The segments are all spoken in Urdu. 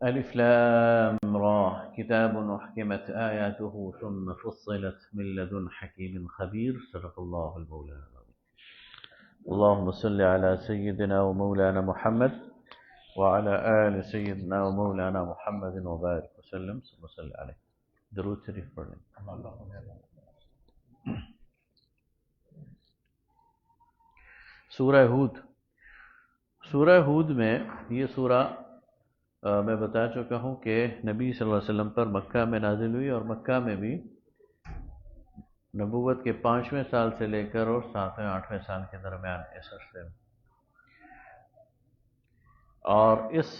ألف لام را كتاب أحكمت آياته ثم فصلت من لدن حكيم خبير صدق الله المولانا العظيم. اللهم صل على سيدنا ومولانا محمد وعلى آل سيدنا ومولانا محمد وبارك وسلم ثم صل عليه. درود شریف پڑھ لیں. سورہ ہود. سورہ ہود میں یہ سورہ میں بتا چکا ہوں کہ نبی صلی اللہ علیہ وسلم پر مکہ میں نازل ہوئی، اور مکہ میں بھی نبوت کے 5ویں سال سے لے کر اور 7ویں 8ویں سال کے درمیان اس عرصے میں. اور اس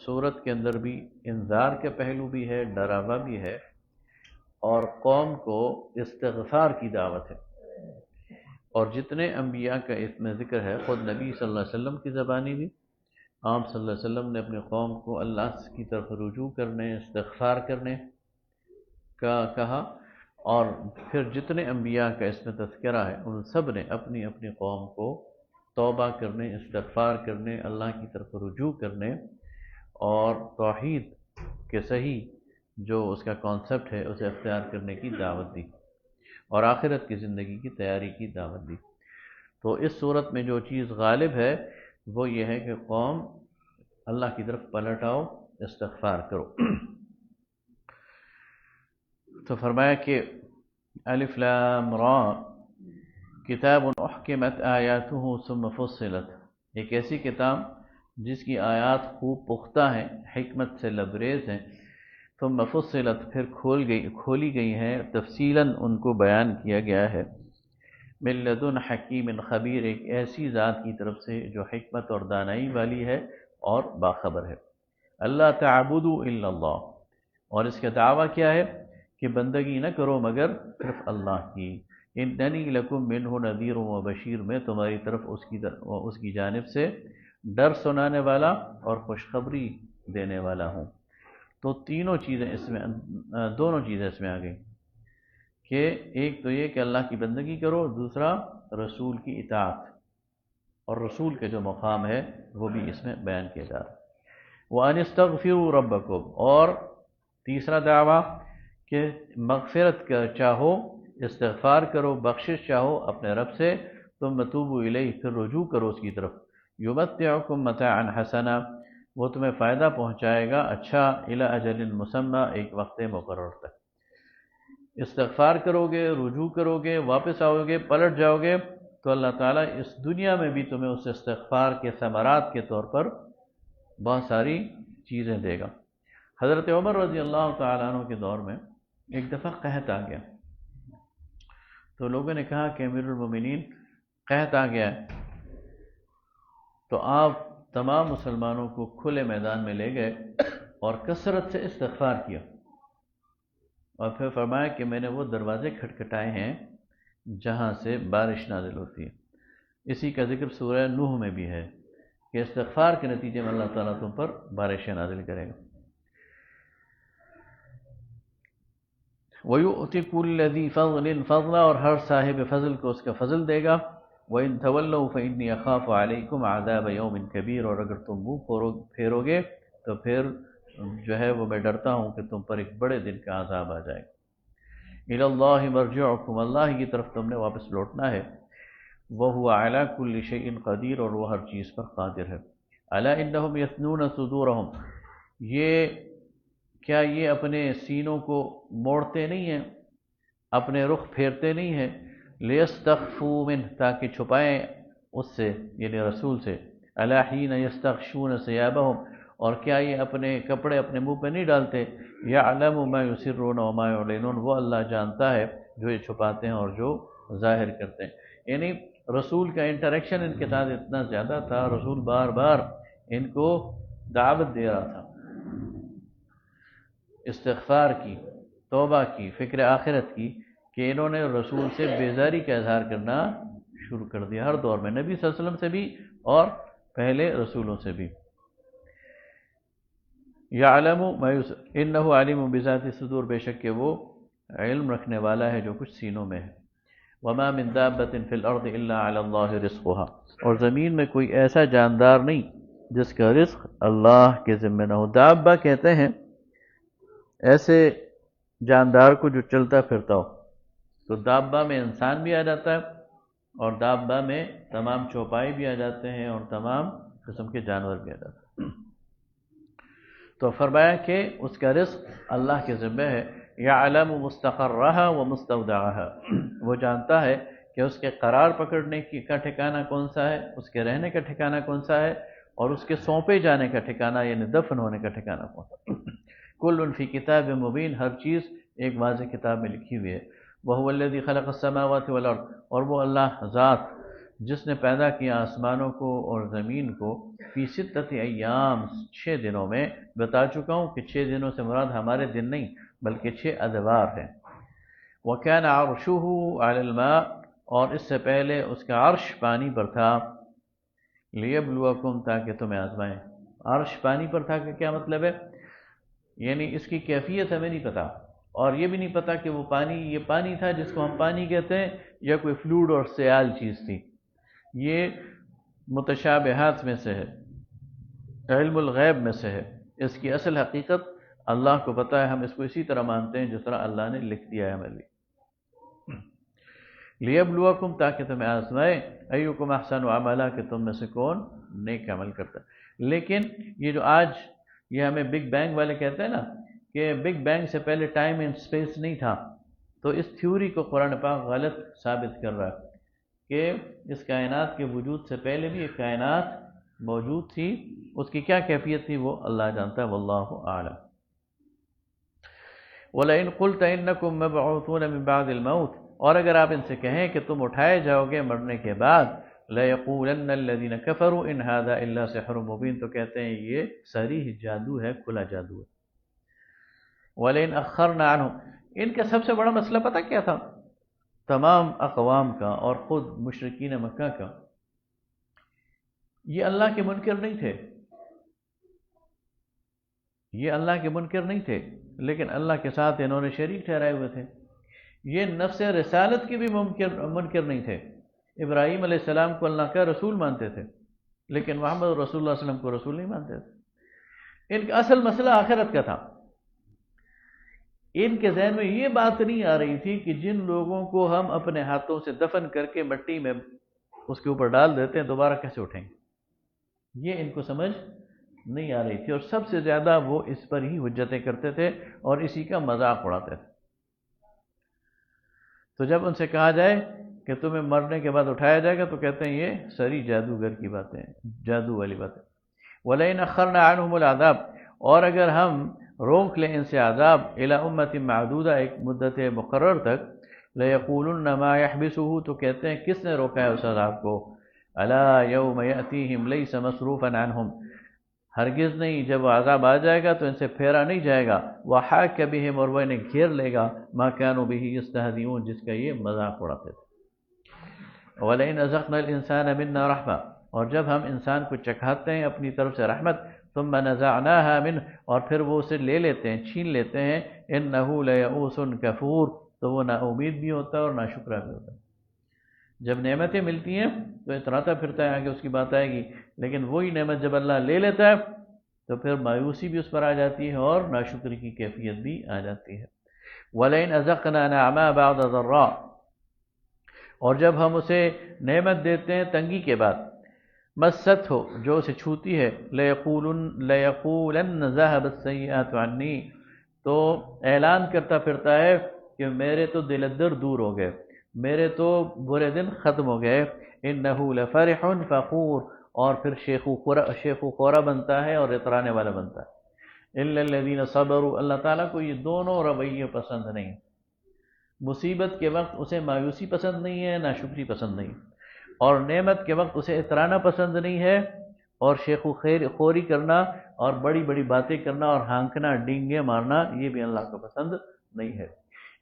صورت کے اندر بھی انذار کے پہلو بھی ہے، ڈراوا بھی ہے، اور قوم کو استغفار کی دعوت ہے. اور جتنے انبیاء کا اس میں ذکر ہے، خود نبی صلی اللہ علیہ وسلم کی زبانی بھی آپ صلی اللہ علیہ وسلم نے اپنے قوم کو اللہ کی طرف رجوع کرنے، استغفار کرنے کا کہا، اور پھر جتنے انبیاء کا اس میں تذکرہ ہے ان سب نے اپنی اپنی قوم کو توبہ کرنے، استغفار کرنے، اللہ کی طرف رجوع کرنے اور توحید کے صحیح جو اس کا کانسیپٹ ہے اسے اختیار کرنے کی دعوت دی، اور آخرت کی زندگی کی تیاری کی دعوت دی. تو اس صورت میں جو چیز غالب ہے وہ یہ ہے کہ قوم اللہ کی طرف پلٹ آؤ، استغفار کرو. تو فرمایا کہ الف لام را کتاب احکمت آیاتہ ثم فصلت، ایک ایسی کتاب جس کی آیات خوب پختہ ہیں، حکمت سے لبریز ہیں، ثم فصلت پھر کھولی گئی ہیں، تفصیلاً ان کو بیان کیا گیا ہے. من لدن حکیم خبیر، ایک ایسی ذات کی طرف سے جو حکمت اور دانائی والی ہے اور باخبر ہے. اللہ تعبدوا الا اللہ، اور اس کا دعویٰ کیا ہے کہ بندگی نہ کرو مگر صرف اللہ کی. اننی لکم منہ نذیر و بشیر، میں تمہاری طرف اس کی جانب سے ڈر سنانے والا اور خوشخبری دینے والا ہوں. تو تینوں چیزیں اس میں، دونوں چیزیں اس میں آ گئی کہ ایک تو یہ کہ اللہ کی بندگی کرو، دوسرا رسول کی اطاعت، اور رسول کے جو مقام ہے وہ بھی اس میں بیان کیا جا رہا ہے. وَأَنِ اسْتَغْفِرُوا رَبَّكُمْ، اور تیسرا دعویٰ کہ مغفرت کا چاہو، استغفار کرو، بخشش چاہو اپنے رب سے، ثُمَّ تُوبُوا إِلَيْهِ، پھر رجوع کرو اس کی طرف. يُمَتِّعُكُم مَتَاعًا حَسَنًا، وہ تمہیں فائدہ پہنچائے گا اچھا، إِلَى أَجَلٍ مُسَمًّى، ایک وقت مقرر تک. استغفار کرو گے، رجوع کرو گے، واپس آؤ گے، پلٹ جاؤ گے، تو اللہ تعالیٰ اس دنیا میں بھی تمہیں اس استغفار کے ثمرات کے طور پر بہت ساری چیزیں دے گا. حضرت عمر رضی اللہ تعالیٰ عنہ کے دور میں ایک دفعہ قحط آ گیا، تو لوگوں نے کہا کہ امیر المومنین قحط آ گیا ہے. تو آپ تمام مسلمانوں کو کھلے میدان میں لے گئے اور کثرت سے استغفار کیا، اور پھر فرمایا کہ میں نے وہ دروازے کھٹکھٹائے ہیں جہاں سے بارش نازل ہوتی ہے. اسی کا ذکر سورہ نوح میں بھی ہے کہ استغفار کے نتیجے میں اللہ تعالیٰ تم پر بارشیں نازل کرے گا. وَيُؤْتِ كُلَّ ذِي فَضْلٍ فَضْلًا، اور ہر صاحب فضل کو اس کا فضل دے گا. وَإِن تَوَلَّوْا فَإِنِّي أَخَافُ عَلَيْكُمْ عَذَابَ يَوْمٍ كَبِيرٍ، اور اگر تم منہ پھیرو گے تو پھر جو ہے وہ میں ڈرتا ہوں کہ تم پر ایک بڑے دن کا عذاب آ جائے گا. إِلَى اللَّهِ مَرْجِعُكُمْ، اللہ کی طرف تم نے واپس لوٹنا ہے. وَهُوَ عَلَى كُلِّ شَيْءٍ قَدِيرٌ، اور وہ ہر چیز پر قادر ہے. أَلَا إِنَّهُمْ يَثْنُونَ صُدُورَهُمْ، کیا یہ اپنے سینوں کو موڑتے نہیں ہیں، اپنے رخ پھیرتے نہیں ہیں، لِيَسْتَخْفُوا مِنْهُ، تاکہ چھپائیں اس سے، یعنی رسول سے. أَلَا حِينَ يَسْتَغْشُونَ ثِيَابَهُمْ، اور کیا یہ اپنے کپڑے اپنے منہ پہ نہیں ڈالتے. يَعْلَمُ مَا يُسِرُّونَ وَمَا يُعْلِنُونَ، وہ اللہ جانتا ہے جو یہ چھپاتے ہیں اور جو ظاہر کرتے ہیں. یعنی رسول کا انٹریکشن ان کے ساتھ اتنا زیادہ تھا، رسول بار بار ان کو دعوت دے رہا تھا استغفار کی، توبہ کی، فکر آخرت کی، کہ انہوں نے رسول سے بیزاری کا اظہار کرنا شروع کر دیا ہر دور میں، نبی صلی اللہ علیہ وسلم سے بھی اور پہلے رسولوں سے بھی. یعلم ما انہ علیم بذات الصدور، بے شک کہ وہ علم رکھنے والا ہے جو کچھ سینوں میں ہے. وما من دابۃ فی الارض الا علی اللہ رزقها، اور زمین میں کوئی ایسا جاندار نہیں جس کا رزق اللہ کے ذمہ نہ ہو۔ دابہ کہتے ہیں ایسے جاندار کو جو چلتا پھرتا ہو، تو دابہ میں انسان بھی آ جاتا ہے اور دابہ میں تمام چوپائی بھی آ جاتے ہیں اور تمام قسم کے جانور بھی آ جاتے ہیں۔ تو فرمایا کہ اس کا رزق اللہ کے ذمہ ہے۔ یعلم مستقرها ومستودعها، وہ جانتا ہے کہ اس کے قرار پکڑنے کا ٹھکانہ کون سا ہے، اس کے رہنے کا ٹھکانہ کون سا ہے، اور اس کے سونپے جانے کا ٹھکانہ یعنی دفن ہونے کا ٹھکانہ کون سا۔ کل فی کتاب مبین، ہر چیز ایک واضح کتاب میں لکھی ہوئی ہے۔ وہو الذی خلق السماوات والارض، اور وہ اللہ ذات جس نے پیدا کیا آسمانوں کو اور زمین کو، فی ستۃ ایام، 6 دنوں میں۔ بتا چکا ہوں کہ 6 دنوں سے مراد ہمارے دن نہیں بلکہ 6 ادوار ہیں۔ وَكَانَ عَرْشُهُ عَلَى الْمَاءِ، اور اس سے پہلے اس کا عرش پانی پر تھا۔ لِيَبْلُوَكُمْ، تاکہ تمہیں آزمائیں۔ عرش پانی پر تھا کہ کیا مطلب ہے؟ یعنی اس کی کیفیت ہمیں نہیں پتا، اور یہ بھی نہیں پتا کہ وہ پانی یہ پانی تھا جس کو ہم پانی کہتے ہیں یا کوئی فلوئڈ اور سیال چیز تھی۔ یہ متشابہات میں سے ہے، علم الغیب میں سے ہے۔ اس کی اصل حقیقت اللہ کو پتہ ہے، ہم اس کو اسی طرح مانتے ہیں جس طرح اللہ نے لکھ دیا ہے ہمارے لیے۔ لیبلوکم، تاکہ تمہیں آزمائے، ایکم احسن عملا، کہ تم میں سے کون نیک عمل کرتا ہے۔ لیکن یہ جو آج یہ ہمیں بگ بینگ والے کہتے ہیں نا کہ بگ بینگ سے پہلے ٹائم اینڈ اسپیس نہیں تھا، تو اس تھیوری کو قرآن پاک غلط ثابت کر رہا ہے کہ اس کائنات کے وجود سے پہلے بھی ایک کائنات موجود تھی، اس کی کیا کیفیت تھی وہ اللہ جانتا ہے، واللہ اعلم۔ وَلَئِن قُلْتَ إِنَّكُمْ مَبْعُوثُونَ مِن بَعْدِ الْمَوْتِ، اور اگر آپ ان سے کہیں کہ تم اٹھائے جاؤ گے مرنے کے بعد، لَيَقُولَنَّ الَّذِينَ كَفَرُوا إِنْ هَذَا إِلَّا سِحْرٌ مُبِينٌ، تو کہتے ہیں یہ صریح جادو ہے، کھلا جادو ہے۔ وَلَئِنْ أَخَّرْنَا عَنْهُمْ، ان کا سب سے بڑا مسئلہ پتہ کیا تھا تمام اقوام کا اور خود مشرکین مکہ کا؟ یہ اللہ کے منکر نہیں تھے، یہ اللہ کے منکر نہیں تھے، لیکن اللہ کے ساتھ انہوں نے شریک ٹھہرائے ہوئے تھے۔ یہ نفس رسالت کے بھی منکر نہیں تھے۔ ابراہیم علیہ السلام کو اللہ کا رسول مانتے تھے، لیکن محمد رسول اللہ صلی اللہ علیہ وسلم کو رسول نہیں مانتے تھے۔ ان کا اصل مسئلہ آخرت کا تھا۔ ان کے ذہن میں یہ بات نہیں آ رہی تھی کہ جن لوگوں کو ہم اپنے ہاتھوں سے دفن کر کے مٹی میں اس کے اوپر ڈال دیتے ہیں دوبارہ کیسے اٹھیں گے، یہ ان کو سمجھ نہیں آ رہی تھی، اور سب سے زیادہ وہ اس پر ہی حجتیں کرتے تھے اور اسی کا مذاق اڑاتے تھے۔ تو جب ان سے کہا جائے کہ تمہیں مرنے کے بعد اٹھایا جائے گا تو کہتے ہیں یہ سری جادوگر کی باتیں، جادو والی باتیں۔ وَلَئِنْ أَخَّرْنَا عَنْهُمُ الْعَذَابَ، اور اگر ہم روک لیں ان سے عذاب، إِلَىٰ أُمَّةٍ مَعْدُودَةٍ، ایک مدت مقرر تک، لَيَقُولُنَّ مَا يَحْبِسُهُ، تو کہتے ہیں کس نے روکا ہے اس عذاب کو، أَلَا يَوْمَ يَأْتِيهِمْ لَيْسَ مَصْرُوفًا عَنْهُمْ، ہرگز نہیں، جب وہ عذاب آ جائے گا تو ان سے پھیرا نہیں جائے گا، وَحَاكَ بِهِمْ، اور وہ انہیں گھیر لے گا، مَا كَانُوا بِهِ يَسْتَهْزِئُونَ، جس کا یہ مذاق اڑاتے تھے۔ وَلَئِنْ أَذَقْنَا الْإِنسَانَ مِنَّا رَحْمَةً، اور جب ہم انسان کو چکھاتے ہیں اپنی طرف سے رحمت، ثُمَّ نَزَعْنَاهَا مِنْهُ، اور پھر وہ اسے لے لیتے ہیں، چھین لیتے ہیں، إِنَّهُ لَيَئُوسٌ كَفُورٌ، تو وہ نا امید بھی ہوتا ہے اور نا شکرہ بھی ہوتا ہے۔ جب نعمتیں ملتی ہیں تو اتراتا پھرتا ہے، آگے اس کی بات آئے گی، لیکن وہی نعمت جب اللہ لے لیتا ہے تو پھر مایوسی بھی اس پر آ جاتی ہے اور ناشکری کی کیفیت بھی آ جاتی ہے۔ وَلَئِنْ أَذَقْنَا نَعْمَا بَعْدَ ضَرَّاءٍ، اور جب ہم اسے نعمت دیتے ہیں تنگی کے بعد، مست ہو، جو اسے چھوتی ہے، لَيَقُولَنَّ ذَهَبَ السَّيِّئَاتُ عَنِّي، تو اعلان کرتا پھرتا ہے کہ میرے تو دل در دور ہو گئے، میرے تو برے دن ختم ہو گئے، إِنَّهُ لَفَرِحٌ فَخُورٌ، اور پھر شیخ و خورا بنتا ہے اور اترانے والا بنتا ہے۔ إِلَّا الَّذِينَ صَبَرُوا، اللہ تعالیٰ کو یہ دونوں رویے پسند نہیں۔ مصیبت کے وقت اسے مایوسی پسند نہیں ہے، ناشکری پسند نہیں، اور نعمت کے وقت اسے اترانا پسند نہیں ہے، اور شیخ و خوری کرنا اور بڑی بڑی باتیں کرنا اور ہانکنا، ڈینگے مارنا، یہ بھی اللہ کو پسند نہیں ہے۔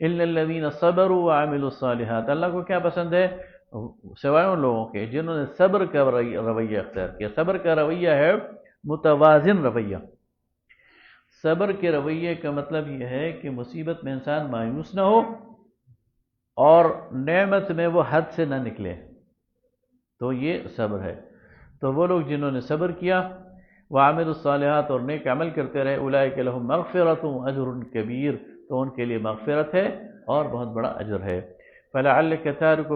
إِلَّا الَّذِينَ صَبَرُوا وَعَمِلُوا الصَّالِحَاتِ، اللہ کو کیا پسند ہے؟ سوائے ان لوگوں کے جنہوں نے صبر کا رویہ اختیار کیا۔ صبر کا رویہ ہے متوازن رویہ۔ صبر کے رویے کا مطلب یہ ہے کہ مصیبت میں انسان مایوس نہ ہو اور نعمت میں وہ حد سے نہ نکلے، تو یہ صبر ہے۔ تو وہ لوگ جنہوں نے صبر کیا وعملوا الصالحات اور نیک عمل کرتے رہے اولئک لہم مغفرۃ اجر کبیر تو ان کے لیے مغفرت ہے اور بہت بڑا اجر ہے فلعلک تارک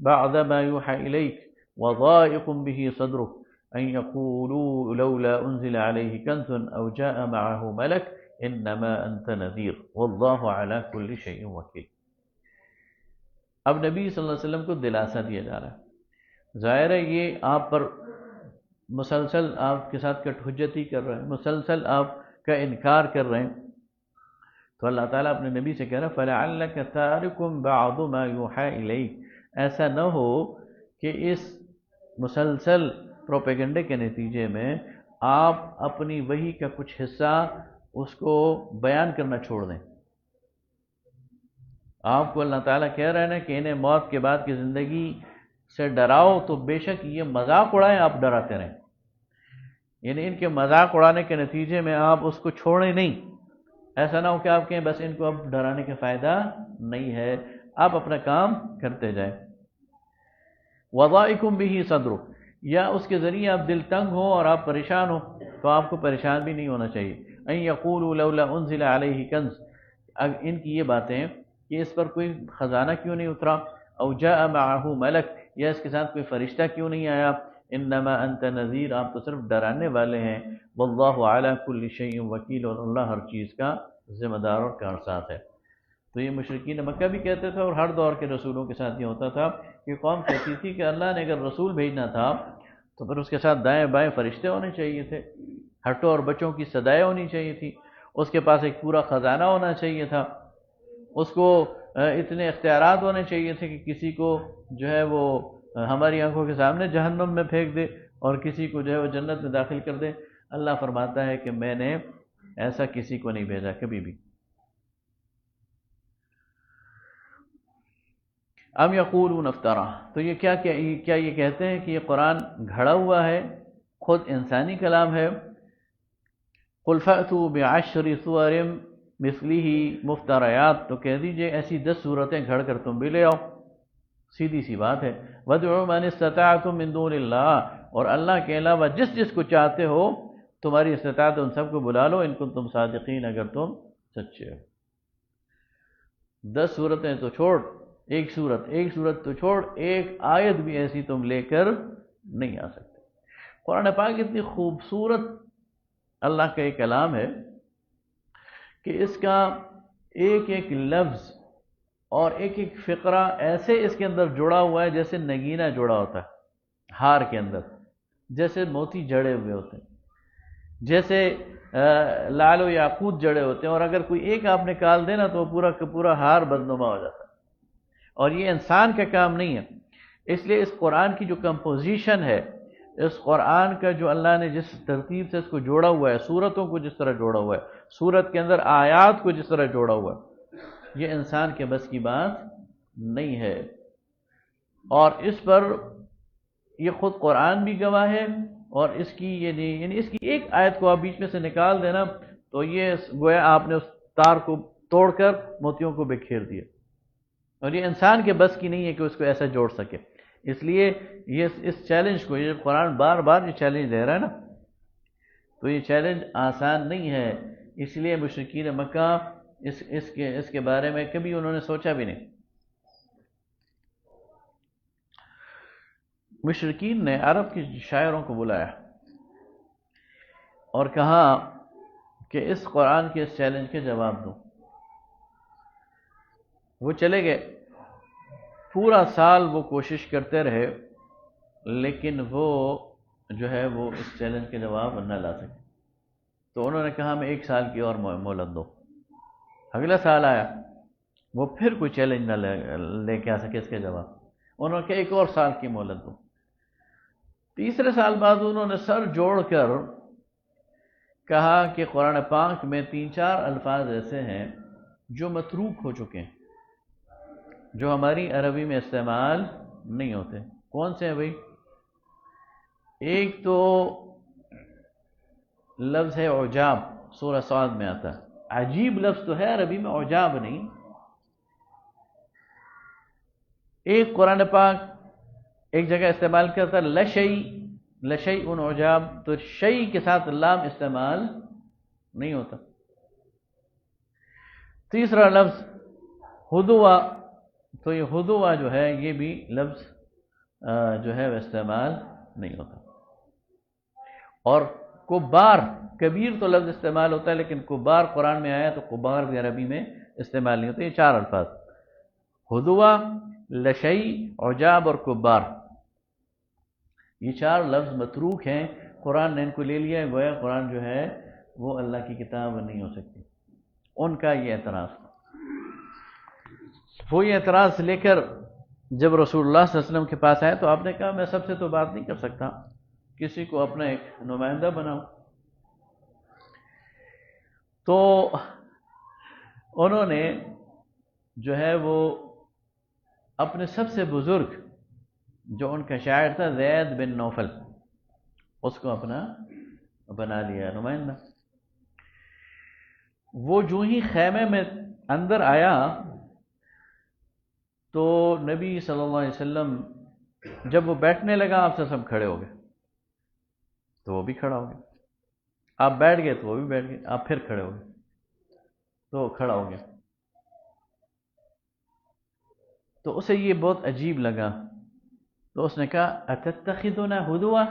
بعض ما یوحى الیک وضائق به صدرک ان یقولوا لولا انزل علیہ کنز او جاء معه ملک انما انت نذیر واللہ علی کل شیء وکیل۔ اب نبی صلی اللہ علیہ وسلم کو دلاسا دیا جا رہا ہے، ظاہر ہے یہ آپ پر مسلسل آپ کے ساتھ کٹ حجتی کر رہے ہیں، مسلسل آپ کا انکار کر رہے ہیں، تو اللہ تعالیٰ اپنے نبی سے کہہ رہا ہے فَلَعَلَّكَ تَارِكُمْ بَعْضُ مَا يُوحَى إِلَيْكَ، ایسا نہ ہو کہ اس مسلسل پروپیگنڈے کے نتیجے میں آپ اپنی وحی کا کچھ حصہ اس کو بیان کرنا چھوڑ دیں۔ آپ کو اللہ تعالیٰ کہہ رہے ہیں کہ انہیں موت کے بعد کی زندگی سے ڈراؤ تو بے شک یہ مذاق اڑائیں، آپ ڈراتے رہیں، یعنی ان کے مذاق اڑانے کے نتیجے میں آپ اس کو چھوڑیں نہیں۔ ایسا نہ ہو کہ آپ کہیں بس ان کو اب ڈرانے کا فائدہ نہیں ہے، آپ اپنا کام کرتے جائیں۔ وَضَائِكُمْ بِهِ صَدْرُ، یا اس کے ذریعے آپ دل تنگ ہو اور آپ پریشان ہو تو آپ کو پریشان بھی نہیں ہونا چاہیے۔ أَن يَقُولُوا لَوْلَا أُنزِلَ عَلَيْهِ كَنْزٌ، ان کی یہ باتیں کہ اس پر کوئی خزانہ کیوں نہیں اترا، او جاء معه ملک، یا اس کے ساتھ کوئی فرشتہ کیوں نہیں آیا، انما انت نذیر، آپ تو صرف ڈرانے والے ہیں، واللہ علی کل شیء وکیل، اور اللہ ہر چیز کا ذمہ دار اور کارساز ہے۔ تو یہ مشرکین مکہ بھی کہتے تھے اور ہر دور کے رسولوں کے ساتھ یہ ہوتا تھا کہ قوم کہتی تھی کہ اللہ نے اگر رسول بھیجنا تھا تو پھر اس کے ساتھ دائیں بائیں فرشتے ہونے چاہیے تھے، ہٹوں اور بچوں کی صدائیں ہونی چاہیے تھی، اس کے پاس ایک پورا خزانہ ہونا چاہیے تھا، اس کو اتنے اختیارات ہونے چاہیے تھے کہ کسی کو جو ہے وہ ہماری آنکھوں کے سامنے جہنم میں پھینک دے اور کسی کو جو ہے وہ جنت میں داخل کر دے۔ اللہ فرماتا ہے کہ میں نے ایسا کسی کو نہیں بھیجا کبھی بھی۔ ام یقولون افترا، تو یہ کیا یہ کہتے ہیں کہ یہ قرآن گھڑا ہوا ہے، خود انسانی کلام ہے؟ قل فأتوا بعشر سور مثلہ مفتریات، تو کہہ دیجئے ایسی 10 صورتیں گھڑ کر تم بھی لے آؤ، سیدھی سی بات ہے۔ وادعوا من استطعتم من دون اللہ، اور اللہ کے علاوہ جس کو چاہتے ہو تمہاری استطاعت ان سب کو بلا لو، ان کنتم صادقین، اگر تم سچے ہو۔ 10 صورتیں تو چھوڑ، ایک صورت تو چھوڑ، ایک آیت بھی ایسی تم لے کر نہیں آ سکتے۔ قرآن پاک اتنی خوبصورت اللہ کا ایک کلام ہے کہ اس کا ایک ایک لفظ اور ایک ایک فقرہ ایسے اس کے اندر جڑا ہوا ہے جیسے نگینہ جڑا ہوتا ہے ہار کے اندر، جیسے موتی جڑے ہوئے ہوتے ہیں، جیسے لعل و یاقوت جڑے ہوتے ہیں، اور اگر کوئی ایک آپ نکال دے نا تو وہ پورا کا پورا ہار بدنما ہو جاتا ہے۔ اور یہ انسان کا کام نہیں ہے، اس لیے اس قرآن کی جو کمپوزیشن ہے، اس قرآن کا جو اللہ نے جس ترتیب سے اس کو جوڑا ہوا ہے، سورتوں کو جس طرح جوڑا ہوا ہے، سورت کے اندر آیات کو جس طرح جوڑا ہوا ہے، یہ انسان کے بس کی بات نہیں ہے۔ اور اس پر یہ خود قرآن بھی گواہ ہے، اور اس کی یعنی اس کی ایک آیت کو آپ بیچ میں سے نکال دینا تو یہ گویا آپ نے اس تار کو توڑ کر موتیوں کو بکھیر دیا، اور یہ انسان کے بس کی نہیں ہے کہ اس کو ایسا جوڑ سکے۔ اس لیے یہ اس چیلنج کو، یہ قرآن بار بار یہ چیلنج دے رہا ہے نا، تو یہ چیلنج آسان نہیں ہے۔ اس لیے مشرکین مکہ اس کے بارے میں کبھی انہوں نے سوچا بھی نہیں۔ مشرکین نے عرب کے شاعروں کو بلایا اور کہا کہ اس قرآن کے اس چیلنج کے جواب دو۔ وہ چلے گئے، پورا سال وہ کوشش کرتے رہے، لیکن وہ جو ہے وہ اس چیلنج کے جواب نہ لا سکے۔ تو انہوں نے کہا ہمیں 1 سال کی اور مہلت دو۔ اگلا سال آیا، وہ پھر کوئی چیلنج نہ لے کے آ سکے اس کے جواب، انہوں نے کہا 1 اور سال کی مہلت دو۔ تیسرے سال بعد انہوں نے سر جوڑ کر کہا کہ قرآن پاک میں 3-4 الفاظ ایسے ہیں جو متروک ہو چکے ہیں، جو ہماری عربی میں استعمال نہیں ہوتے۔ کون سے ہیں بھائی؟ ایک تو لفظ ہے عجاب، سورہ صاد میں آتا ہے، عجیب لفظ تو ہے عربی میں، عجاب نہیں۔ ایک قرآن پاک ایک جگہ استعمال کرتا ہے لشی، لشیء عجاب، تو شیء کے ساتھ لام استعمال نہیں ہوتا۔ تیسرا لفظ ہدوہ، تو یہ ہدوہ جو ہے یہ بھی لفظ جو ہے وہ استعمال نہیں ہوتا۔ اور کبار، کبیر تو لفظ استعمال ہوتا ہے، لیکن کبار قرآن میں آیا تو کبار بھی عربی میں استعمال نہیں ہوتے۔ یہ چار الفاظ ہدوہ، لشیء، عجاب اور کبار، یہ چار لفظ متروک ہیں، قرآن نے ان کو لے لیا ہے، گویا قرآن جو ہے وہ اللہ کی کتاب نہیں ہو سکتی۔ ان کا یہ اعتراض، وہ یہ اعتراض لے کر جب رسول اللہ صلی اللہ علیہ وسلم کے پاس آئے تو آپ نے کہا میں سب سے تو بات نہیں کر سکتا، کسی کو اپنا ایک نمائندہ بناؤ۔ تو انہوں نے جو ہے وہ اپنے سب سے بزرگ جو ان کا شاعر تھا زید بن نوفل، اس کو اپنا بنا لیا نمائندہ۔ وہ جو ہی خیمے میں اندر آیا تو نبی صلی اللہ علیہ وسلم جب وہ بیٹھنے لگا آپ سے سب کھڑے ہو گئے، تو وہ بھی کھڑا ہو گیا، آپ بیٹھ گئے تو وہ بھی بیٹھ گئے، آپ پھر کھڑے ہو گئے تو کھڑا ہو گیا۔ تو اسے یہ بہت عجیب لگا، تو اس نے کہا اتتخذنا ہدوا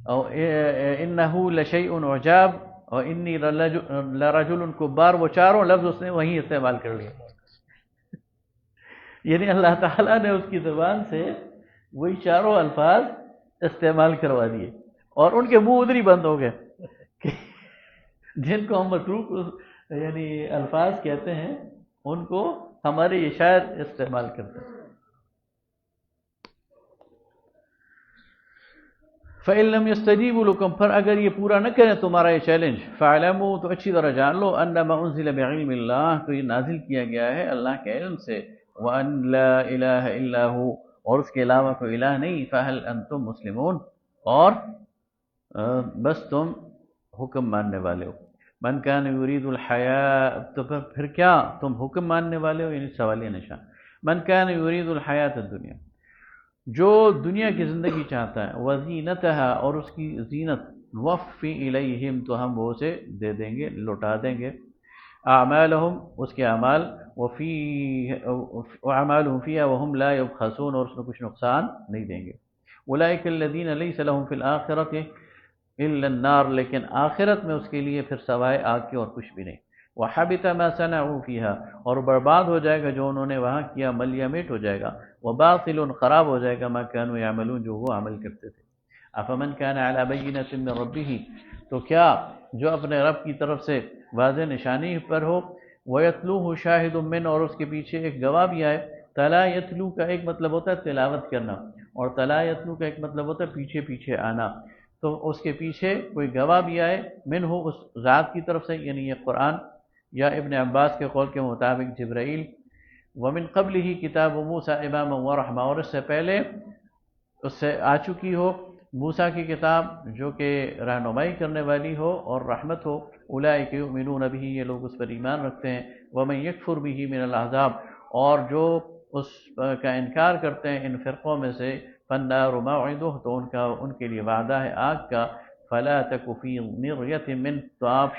او انہ لشیء عجاب اور انی لرجل کبار، وہ چاروں لفظ اس نے وہیں استعمال کر لیا۔ یعنی اللہ تعالیٰ نے اس کی زبان سے وہی چاروں الفاظ استعمال کروا دیے، اور ان کے منہ ادھر ہی بند ہو گئے کہ جن کو ہم متروک یعنی الفاظ کہتے ہیں ان کو ہمارے یہ شاعر استعمال کرتے ہیں۔ فَإِن لَّمْ يَسْتَجِيبُوا لَكُمْ، پھر اگر یہ پورا نہ کریں تمہارا یہ چیلنج، فَاعْلَمُوا، تو اچھی طرح جان لو، أَنَّمَا أُنزِلَ بِعِلْمِ اللَّهِ، تو یہ نازل کیا گیا ہے اللہ کے علم سے، وَأَن لَا إِلَٰهَ إِلَّا هُوَ، اور اس کے علاوہ کوئی الہ نہیں، فَهَلْ أَنْتُمْ مُسْلِمُونَ، اور بس تم حکم ماننے والے ہو۔ من کان یرید الحیاۃ، تو پھر کیا تم حکم ماننے والے ہو، یعنی سوالیہ نشان۔ من کان یرید الحیاۃ الدنیا، جو دنیا کی زندگی چاہتا ہے، وزینتها، اور اس کی زینت، نوفی الیہم، تو ہم وہ اسے دے دیں گے، لوٹا دیں گے، اعمالہم، اس کے اعمال، اعمالہم فیہا وہم لا یبخسون، اور اس میں کچھ نقصان نہیں دیں گے۔ اولئک الذین لیس لہم فی الآخرۃ الا النار، لیکن آخرت میں اس کے لیے پھر سوائے آگ کے اور کچھ بھی نہیں۔ وحبط ما صنعوا فیہا، اور برباد ہو جائے گا جو انہوں نے وہاں کیا، ملیا میٹ ہو جائے گا، وباطل، خراب ہو جائے گا، ما كانوا يعملون، جو وہ عمل کرتے تھے۔ افمن كان على بینۃ من ربہ، تو کیا جو اپنے رب کی طرف سے واضح نشانی پر ہو، ویتلوہ شاہد من، اور اس کے پیچھے ایک گواہ بھی آئے۔ تلا یتلو کا ایک مطلب ہوتا ہے تلاوت کرنا، اور تلا یتلو کا ایک مطلب ہوتا ہے پیچھے پیچھے آنا، تو اس کے پیچھے کوئی گواہ بھی آئے، من ہو، اس ذات کی طرف سے، یعنی یہ قرآن، یا ابن عباس کے قول کے مطابق جبرائیل۔ ومن قبلہ کتاب موسیٰ اماما ورحمہ، اور اس سے پہلے اس سے آ چکی ہو موسیٰ کی کتاب جو کہ رہنمائی کرنے والی ہو اور رحمت ہو۔ اولئک یؤمنون بہ، یہ لوگ اس پر ایمان رکھتے ہیں۔ ومن یکفر بہ من الاحزاب، اور جو اس کا انکار کرتے ہیں ان فرقوں میں سے، فالنار موعدہ، تو ان کے لیے وعدہ ہے آگ کا۔ فلا تک فی مریۃ من، تو آپ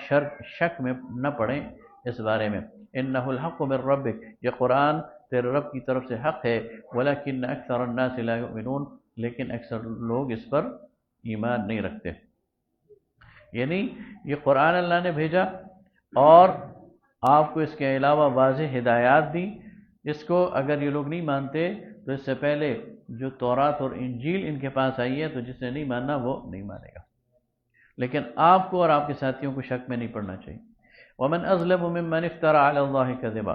شک میں نہ پڑیں اس بارے میں۔ انہ الحق من ربک، یہ قرآن تیرے رب کی طرف سے حق ہے، ولکن اکثر الناس لا یؤمنون، لیکن اکثر لوگ اس پر ایمان نہیں رکھتے۔ یعنی یہ قرآن اللہ نے بھیجا اور آپ کو اس کے علاوہ واضح ہدایات دی، اس کو اگر یہ لوگ نہیں مانتے تو اس سے پہلے جو تورات اور انجیل ان کے پاس آئی ہے، تو جس نے نہیں ماننا وہ نہیں مانے گا، لیکن آپ کو اور آپ کے ساتھیوں کو شک میں نہیں پڑنا چاہیے۔ ومن اظلم ممن افترى علی اللہ کذبا،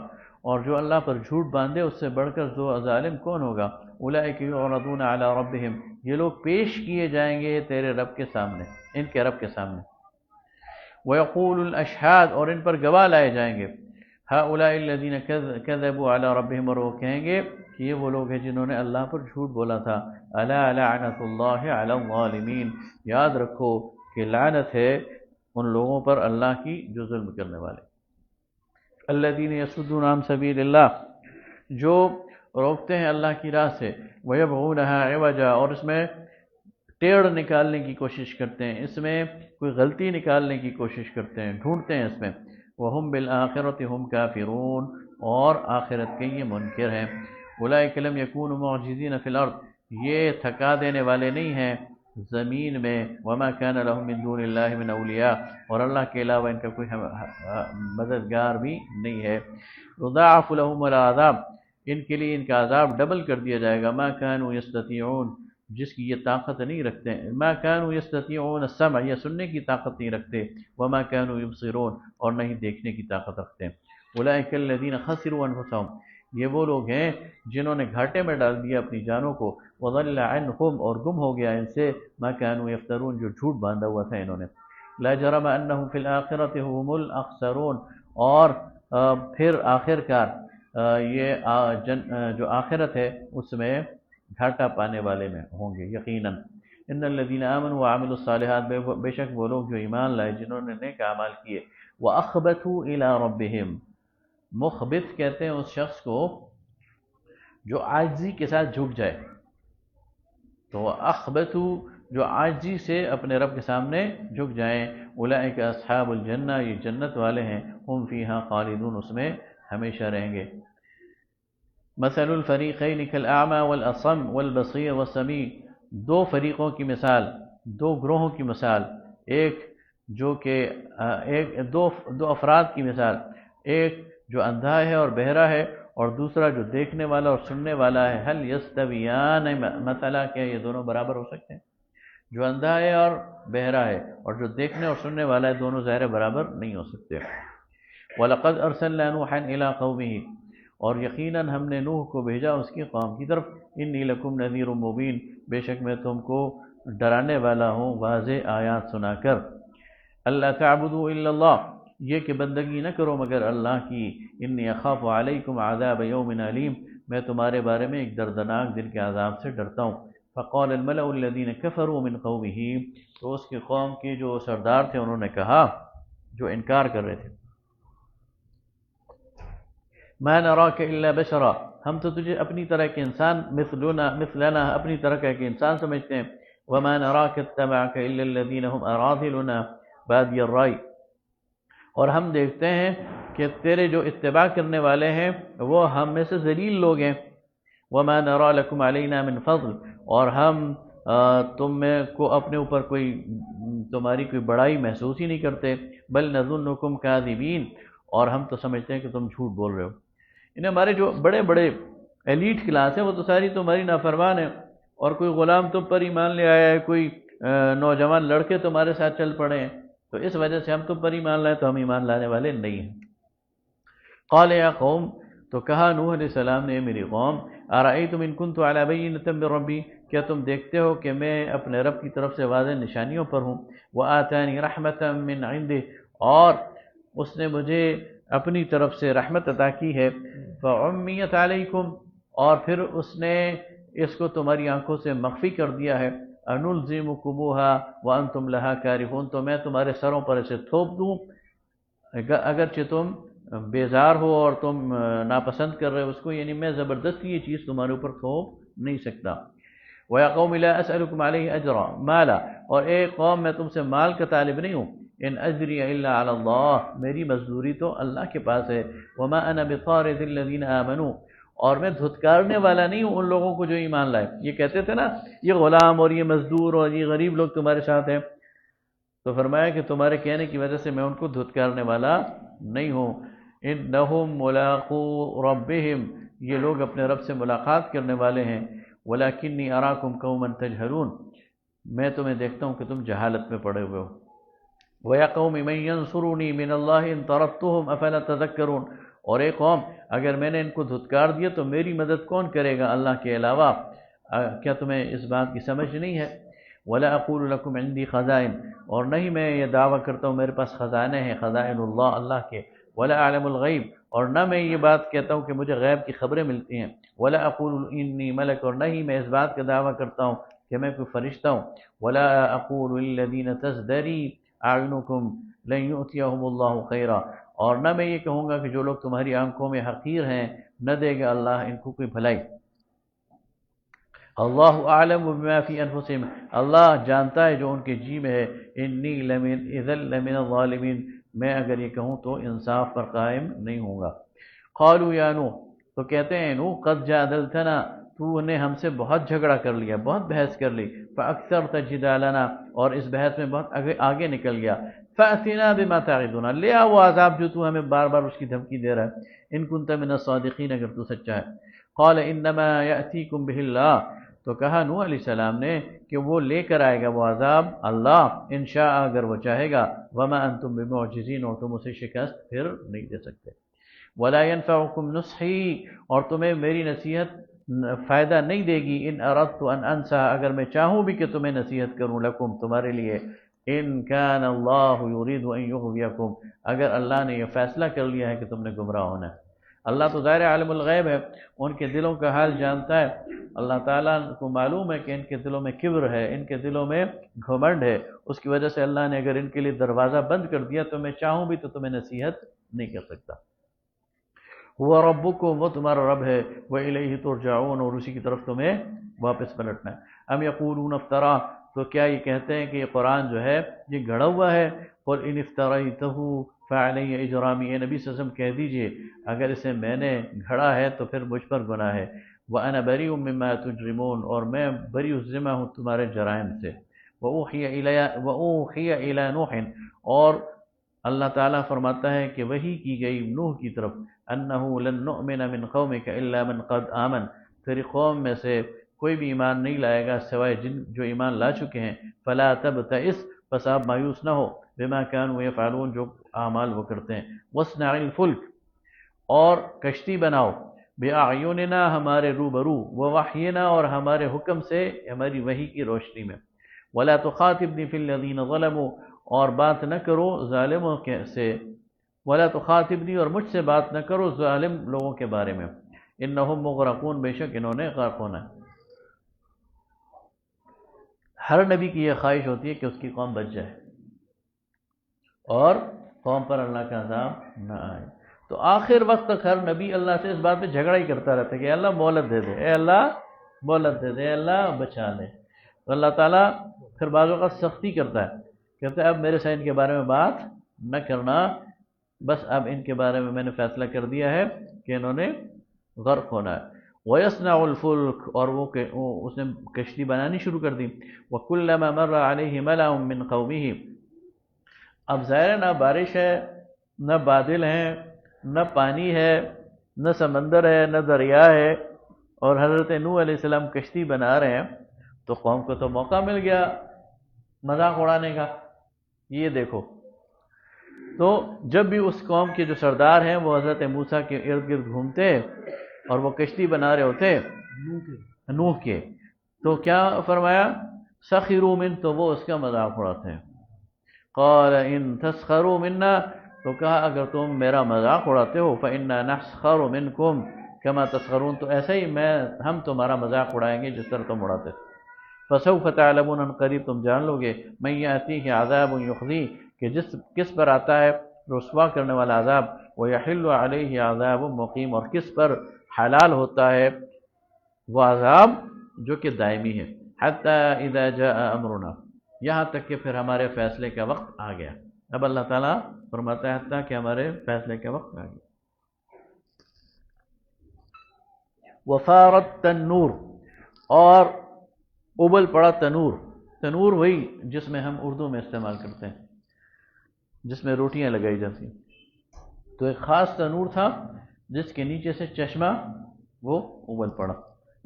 اور جو اللہ پر جھوٹ باندھے اس سے بڑھ کر جو ظالم کون ہوگا۔ اولئک یعرضون علی ربہم، یہ لوگ پیش کیے جائیں گے تیرے رب کے سامنے، ان کے رب کے سامنے۔ ویقول الاشہاد، اور ان پر گواہ لائے جائیں گے۔ ہؤلاء الذین کذبوا علی ربہم، اور وہ کہیں گے کہ یہ وہ لوگ ہیں جنہوں نے اللہ پر جھوٹ بولا تھا۔ الا لعنۃ اللہ علی الظالمین، یاد رکھو کہ لعنت ہے ان لوگوں پر اللہ کی جو ظلم کرنے والے۔ الذین یصدون عن سبیل اللہ، جو روکتے ہیں اللہ کی راہ سے، وَيَبْغُونَهَا عِوَجًا، اور اس میں ٹیڑھ نکالنے کی کوشش کرتے ہیں، اس میں کوئی غلطی نکالنے کی کوشش کرتے ہیں، ڈھونڈتے ہیں اس میں، وَهُمْ بِالْآخِرَةِ هُمْ كَافِرُونَ، اور آخرت کے یہ منکر ہیں، أُولَئِكَ لَمْ يَكُونُوا مُعْجِزِينَ فِي الْأَرْضِ، یہ تھکا دینے والے نہیں ہیں زمین میں، وَمَا كَانَ لَهُم مِّن دُونِ اللَّهِ مِنْ أَوْلِيَاءَ، اور اللہ کے علاوہ ان کا کوئی مددگار بھی نہیں ہے، يُضَاعَفُ لَهُمُ الْعَذَابُ، ان کے لیے ان کا عذاب ڈبل کر دیا جائے گا، مَا كَانُوا يَسْتَطِيعُونَ، جس کی یہ طاقت نہیں رکھتے ہیں، مَا كَانُوا يَسْتَطِيعُونَ السَّمْعَ، یہ سننے کی طاقت نہیں رکھتے، وَمَا كَانُوا يُبْصِرُونَ، اور نہیں دیکھنے کی طاقت رکھتے ہیں، أُولَئِكَ الَّذِينَ خَسِرُوا أَنفُسَهُمْ، یہ وہ لوگ ہیں جنہوں نے گھاٹے میں ڈال دیا اپنی جانوں کو، وَضَلَّ عَنْهُمْ، اور گم ہو گیا ان سے، مَا كَانُوا يَفْتَرُونَ، جو جھوٹ باندھا ہوا تھا انہوں نے، لَا جَرَمَ أَنَّهُمْ فِي الْآخِرَةِ هُمُ الْأَخْسَرُونَ، اور پھر آخر کار یہ جو آخرت ہے اس میں گھاٹا پانے والے میں ہوں گے یقیناً۔ ان الذين آمنوا وعملوا الصالحات، بے شک وہ لوگ جو ایمان لائے جنہوں نے نیک اعمال کیے، واخبتوا الى ربهم، مخبت کہتے ہیں اس شخص کو جو عاجزی کے ساتھ جھک جائے، تو اخبتوا جو عاجزی سے اپنے رب کے سامنے جھک جائیں، اولئک اصحاب الجنہ، یہ جنت والے ہیں، ہم فیہا خالدون، اس میں ہمیشہ رہیں گے۔ مثل الفریقین کالاعمی والاصم والبصیر والسمیع، دو فریقوں کی مثال، دو گروہوں کی مثال، ایک جو کہ دو افراد کی مثال، ایک جو اندھا ہے اور بہرا ہے، اور دوسرا جو دیکھنے والا اور سننے والا ہے، هل یستویان مثلا، کیا یہ دونوں برابر ہو سکتے ہیں؟ جو اندھا ہے اور بہرا ہے اور جو دیکھنے اور سننے والا ہے، دونوں ظاہر برابر نہیں ہو سکتے۔ وَلَقَدْ أَرْسَلْنَا نُوحًا إِلَىٰ قَوْمِهِ، اور یقیناً ہم نے نوح کو بھیجا اس کی قوم کی طرف، إِنِّي لَكُمْ نَذِيرٌ مُّبِينٌ، بے شک میں تم کو ڈرانے والا ہوں واضح آیات سنا کر، أَلَّا تَعْبُدُوا إِلَّا اللَّهَ، یہ کہ بندگی نہ کرو مگر اللہ کی، إِنِّي أَخَافُ عَلَيْكُمْ عَذَابَ يَوْمٍ أَلِيمٍ، میں تمہارے بارے میں ایک دردناک دن کے عذاب سے ڈرتا ہوں۔ فقال الملأ الذين كفروا من قومه، تو اس کی قوم کے جو سردار تھے انہوں نے کہا، جو انکار کر رہے تھے، ما نراك الا بشرا، ہم تو تجھے اپنی طرح کے انسان، مثلنا اپنی طرح کا ایک انسان سمجھتے ہیں، وما نراك اتبعك الا الذين هم اراذلنا بادي الرأي، اور ہم دیکھتے ہیں کہ تیرے جو اتباع کرنے والے ہیں وہ ہم میں سے ذلیل لوگ ہیں، وما نرى لكم علينا من فضل، اور ہم تم میں کو اپنے اوپر کوئی تمہاری کوئی بڑائی محسوس ہی نہیں کرتے، بل نظنكم كاذبين، اور ہم تو سمجھتے ہیں کہ تم جھوٹ بول رہے ہو۔ انہیں ہمارے جو بڑے بڑے ایلیٹ کلاس ہیں وہ تو ساری تمہاری نافرمان ہیں، اور کوئی غلام تم پر ایمان لے آیا ہے، کوئی نوجوان لڑکے تمہارے ساتھ چل پڑے ہیں، تو اس وجہ سے ہم تم پر ایمان لائے، تو ہم ایمان لانے والے نہیں ہیں۔ قال یا قوم، تو کہا نوح علیہ السلام نے، میری قوم، ارأیتم ان کنت علی بینۃ من ربی، کیا تم دیکھتے ہو کہ میں اپنے رب کی طرف سے واضح نشانیوں پر ہوں، وآتانی رحمۃ من عنده، اور اس نے مجھے اپنی طرف سے رحمت عطا کی ہے، فعمیت علیکم، اور پھر اس نے اس کو تمہاری آنکھوں سے مخفی کر دیا ہے، انلزمکموها وانتم لها کارہون، تو میں تمہارے سروں پر اسے تھوپ دوں اگرچہ تم بیزار ہو اور تم ناپسند کر رہے ہو اس کو، یعنی میں زبردستی یہ چیز تمہارے اوپر تھوپ نہیں سکتا۔ وَيَا قَوْمِ لَا أَسْأَلُكُمْ عَلَيْهِ أَجْرًا مَالًا، اور اے قوم میں تم سے مال کا طالب نہیں ہوں، ان اجری الا علی اللہ، میری مزدوری تو اللہ کے پاس ہے، وما انا بطارد الذین آمنوا، اور میں دھتکارنے والا نہیں ہوں ان لوگوں کو جو ایمان لائے۔ یہ کہتے تھے نا یہ غلام اور یہ مزدور اور یہ غریب لوگ تمہارے ساتھ ہیں، تو فرمایا کہ تمہارے کہنے کی وجہ سے میں ان کو دھتکارنے والا نہیں ہوں۔ انہم ملاقو ربہم، یہ لوگ اپنے رب سے ملاقات کرنے والے ہیں، ولکنی اراکم قوما تجہلون، میں تمہیں دیکھتا ہوں کہ تم جہالت میں پڑے ہوئے ہو۔ وَيَا قَوْمِ مَن يَنصُرُنِي مِنَ اللَّهِ إِن طَرَدتُّهُمْ أَفَلَا تَذَكَّرُونَ، اور ایک قوم اگر میں نے ان کو دھتکار دیا تو میری مدد کون کرے گا اللہ کے علاوہ، کیا تمہیں اس بات کی سمجھ نہیں ہے؟ وَلَا أَقُولُ لَكُمْ عِنْدِي خَزَائِنُ، اور نہیں میں یہ دعویٰ کرتا ہوں میرے پاس خزانے ہیں، خزائن اللہ، اللہ کے، وَلَا أَعْلَمُ الْغَيْبَ، اور نہ میں یہ بات کہتا ہوں کہ مجھے غیب کی خبریں ملتی ہیں، وَلَا أَقُولُ إِنِّي مَلَكٌ، اور نہیں میں اس بات کا دعویٰ کرتا ہوں کہ میں کوئی فرشتہ ہوں، وَلَا أَقُولُ لِلَّذِينَ تَزْدَرِي أَعْيُنُكُمْ لَن يُؤْتِيَهُمُ اللَّهُ خَيْرًا، اور نہ میں یہ کہوں گا کہ جو لوگ تمہاری آنکھوں میں حقیر ہیں نہ دے گا اللہ ان کو کوئی بھلائی۔ اللہ اعلم بما فی انفسہم، اللہ جانتا ہے جو ان کے جی میں ہے۔ انی اذا لمن الظالمین، میں اگر یہ کہوں تو انصاف پر قائم نہیں ہوں گا۔ قالوا یا نوح، تو کہتے ہیں نوح قد جادلتنا، تو نے ہم سے بہت جھگڑا کر لیا، بہت بحث کر لی، فاکثرت جدالنا، اور اس بحث میں بہت آگے نکل گیا، فأتنا بما تعدنا، لے آ وہ عذاب جو تو ہمیں بار بار اس کی دھمکی دے رہا ہے، ان کنت من الصادقین، اگر تو سچا ہے۔ قال انما یأتیکم بہ اللہ، تو کہا نوح علیہ السلام نے کہ وہ لے کر آئے گا وہ عذاب اللہ، انشاء اگر وہ چاہے گا، وما انتم بمعجزین، اور تم اسے شکست پھر نہیں دے سکتے۔ ولا ينفعكم نصحی، اور تمہیں میری نصیحت فائدہ نہیں دے گی، ان اردت ان انصح، اگر میں چاہوں بھی کہ تمہیں نصیحت کروں، لکم تمہارے لیے، ان کان اللہ یرید ان یغویکم، اگر اللہ نے یہ فیصلہ کر لیا ہے کہ تم نے گمراہ ہونا ہے۔ اللہ تو ظاہر عالم الغیب ہے، ان کے دلوں کا حال جانتا ہے۔ اللہ تعالیٰ کو معلوم ہے کہ ان کے دلوں میں کبر ہے، ان کے دلوں میں گھمنڈ ہے، اس کی وجہ سے اللہ نے اگر ان کے لیے دروازہ بند کر دیا تو میں چاہوں بھی تو تمہیں نصیحت نہیں کر سکتا۔ وہ ربکم، وہ تمہارا رب ہے، وإلیہ ترجعون، اور اسی کی طرف تمہیں واپس پلٹنا ہے۔ ام یقولون افترا، تو کیا یہ کہتے ہیں کہ یہ قرآن جو ہے یہ گھڑا ہوا ہے؟ قل ان افتریتہ فعلی اجرامی، اے نبی صلی اللہ علیہ وسلم کہہ دیجئے اگر اسے میں نے گھڑا ہے تو پھر مجھ پر گناہ ہے، وَأَنَا بَرِيءٌ مِّمَّا تُجْرِمُونَ، اور میں بری ذمہ ہوں تمہارے جرائم سے۔ وَأُوحِيَ إِلَىٰ نُوحٍ، اور اللہ تعالیٰ فرماتا ہے کہ وحی کی گئی نوح کی طرف، أَنَّهُ لَن نُّؤْمِنَ مِن قَوْمِكَ إِلَّا مَن قَدْ آمَنَ، تیری قوم میں سے کوئی بھی ایمان نہیں لائے گا سوائے جن جو ایمان لا چکے ہیں، فَلَا تَبْتَئِسْ، پس آپ مایوس نہ ہو، بِمَا كَانُوا يَفْعَلُونَ، جو اعمال وہ کرتے ہیں، وَاصْنَعِ الْفُلْكَ، اور کشتی بناؤ، بِأَعْيُنِنَا، ہمارے روبرو، وَوَحْيِنَا، اور ہمارے حکم سے، ہماری وحی کی روشنی میں، وَلَا تُخَاطِبْنِي فِي الَّذِينَ ظَلَمُوا، اور بات نہ کرو ظالموں سے، وَلَا تُخَاطِبْنِی، اور مجھ سے بات نہ کرو ظالم لوگوں کے بارے میں، إِنَّهُمْ مُغْرَقُونَ، بے شک انہوں نے غرق ہونا ہے۔ ہر نبی کی یہ خواہش ہوتی ہے کہ اس کی قوم بچ جائے اور قوم پر اللہ کا عذاب نہ آئے، تو آخر وقت تک ہر نبی اللہ سے اس بات پہ جھگڑا ہی کرتا رہتا ہے کہ اے اللہ مہلت دے دے، اے اللہ مہلت دے دے، اے اللہ بچا لے۔ تو اللہ تعالیٰ پھر بعض اوقات سختی کرتا ہے، کہتا ہے اب میرے سے ان کے بارے میں بات نہ کرنا، بس اب ان کے بارے میں نے فیصلہ کر دیا ہے کہ انہوں نے غرق ہونا ہے۔ وَيَصْنَعُ الْفُلْكَ، اور اس نے کشتی بنانی شروع کر دی، وَكُلَّمَا مَرَّ عَلَيْهِ مَلَأٌ مِّن قَوْمِهِ، اب ظاہر نہ بارش ہے، نہ بادل ہیں، نہ پانی ہے، نہ سمندر ہے، نہ دریا ہے، اور حضرت نوح علیہ السلام کشتی بنا رہے ہیں، تو قوم کو تو موقع مل گیا مذاق اڑانے کا، یہ دیکھو۔ تو جب بھی اس قوم کے جو سردار ہیں وہ حضرت موسیٰ کے ارد گرد گھومتے اور وہ کشتی بنا رہے ہوتے نوح کے، تو کیا فرمایا؟ سخروا من، تو وہ اس کا مذاق اڑاتے ہیں۔ قال ان تسخروا منا، تو کہا اگر تم میرا مذاق اڑاتے ہو، فإنا نسخر منکم کما تسخرون، تو ایسا ہی ہم تمہارا مذاق اڑائیں گے جس طرح تم اڑاتے۔ فسوف تعلمون، ان قریب تم جان لو گے، من یأتیہ عذاب یخزیہ، کہ کس پر آتا ہے رسوا کرنے والا عذاب، ویحل علیہ عذاب مقیم، اور کس پر حلال ہوتا ہے وہ عذاب جو کہ دائمی ہے، حتی اذا جاء امرنا، یہاں تک کہ پھر ہمارے فیصلے کا وقت آ گیا۔ اب اللہ تعالیٰ فرماتا ہے حتیٰ کہ ہمارے فیصلے کا وقت آ گیا۔ وفارت تنور، اور ابل پڑا تنور، تنور وہی جس میں ہم اردو میں استعمال کرتے ہیں، جس میں روٹیاں لگائی جاتی ہیں، تو ایک خاص تنور تھا جس کے نیچے سے چشمہ وہ ابل پڑا،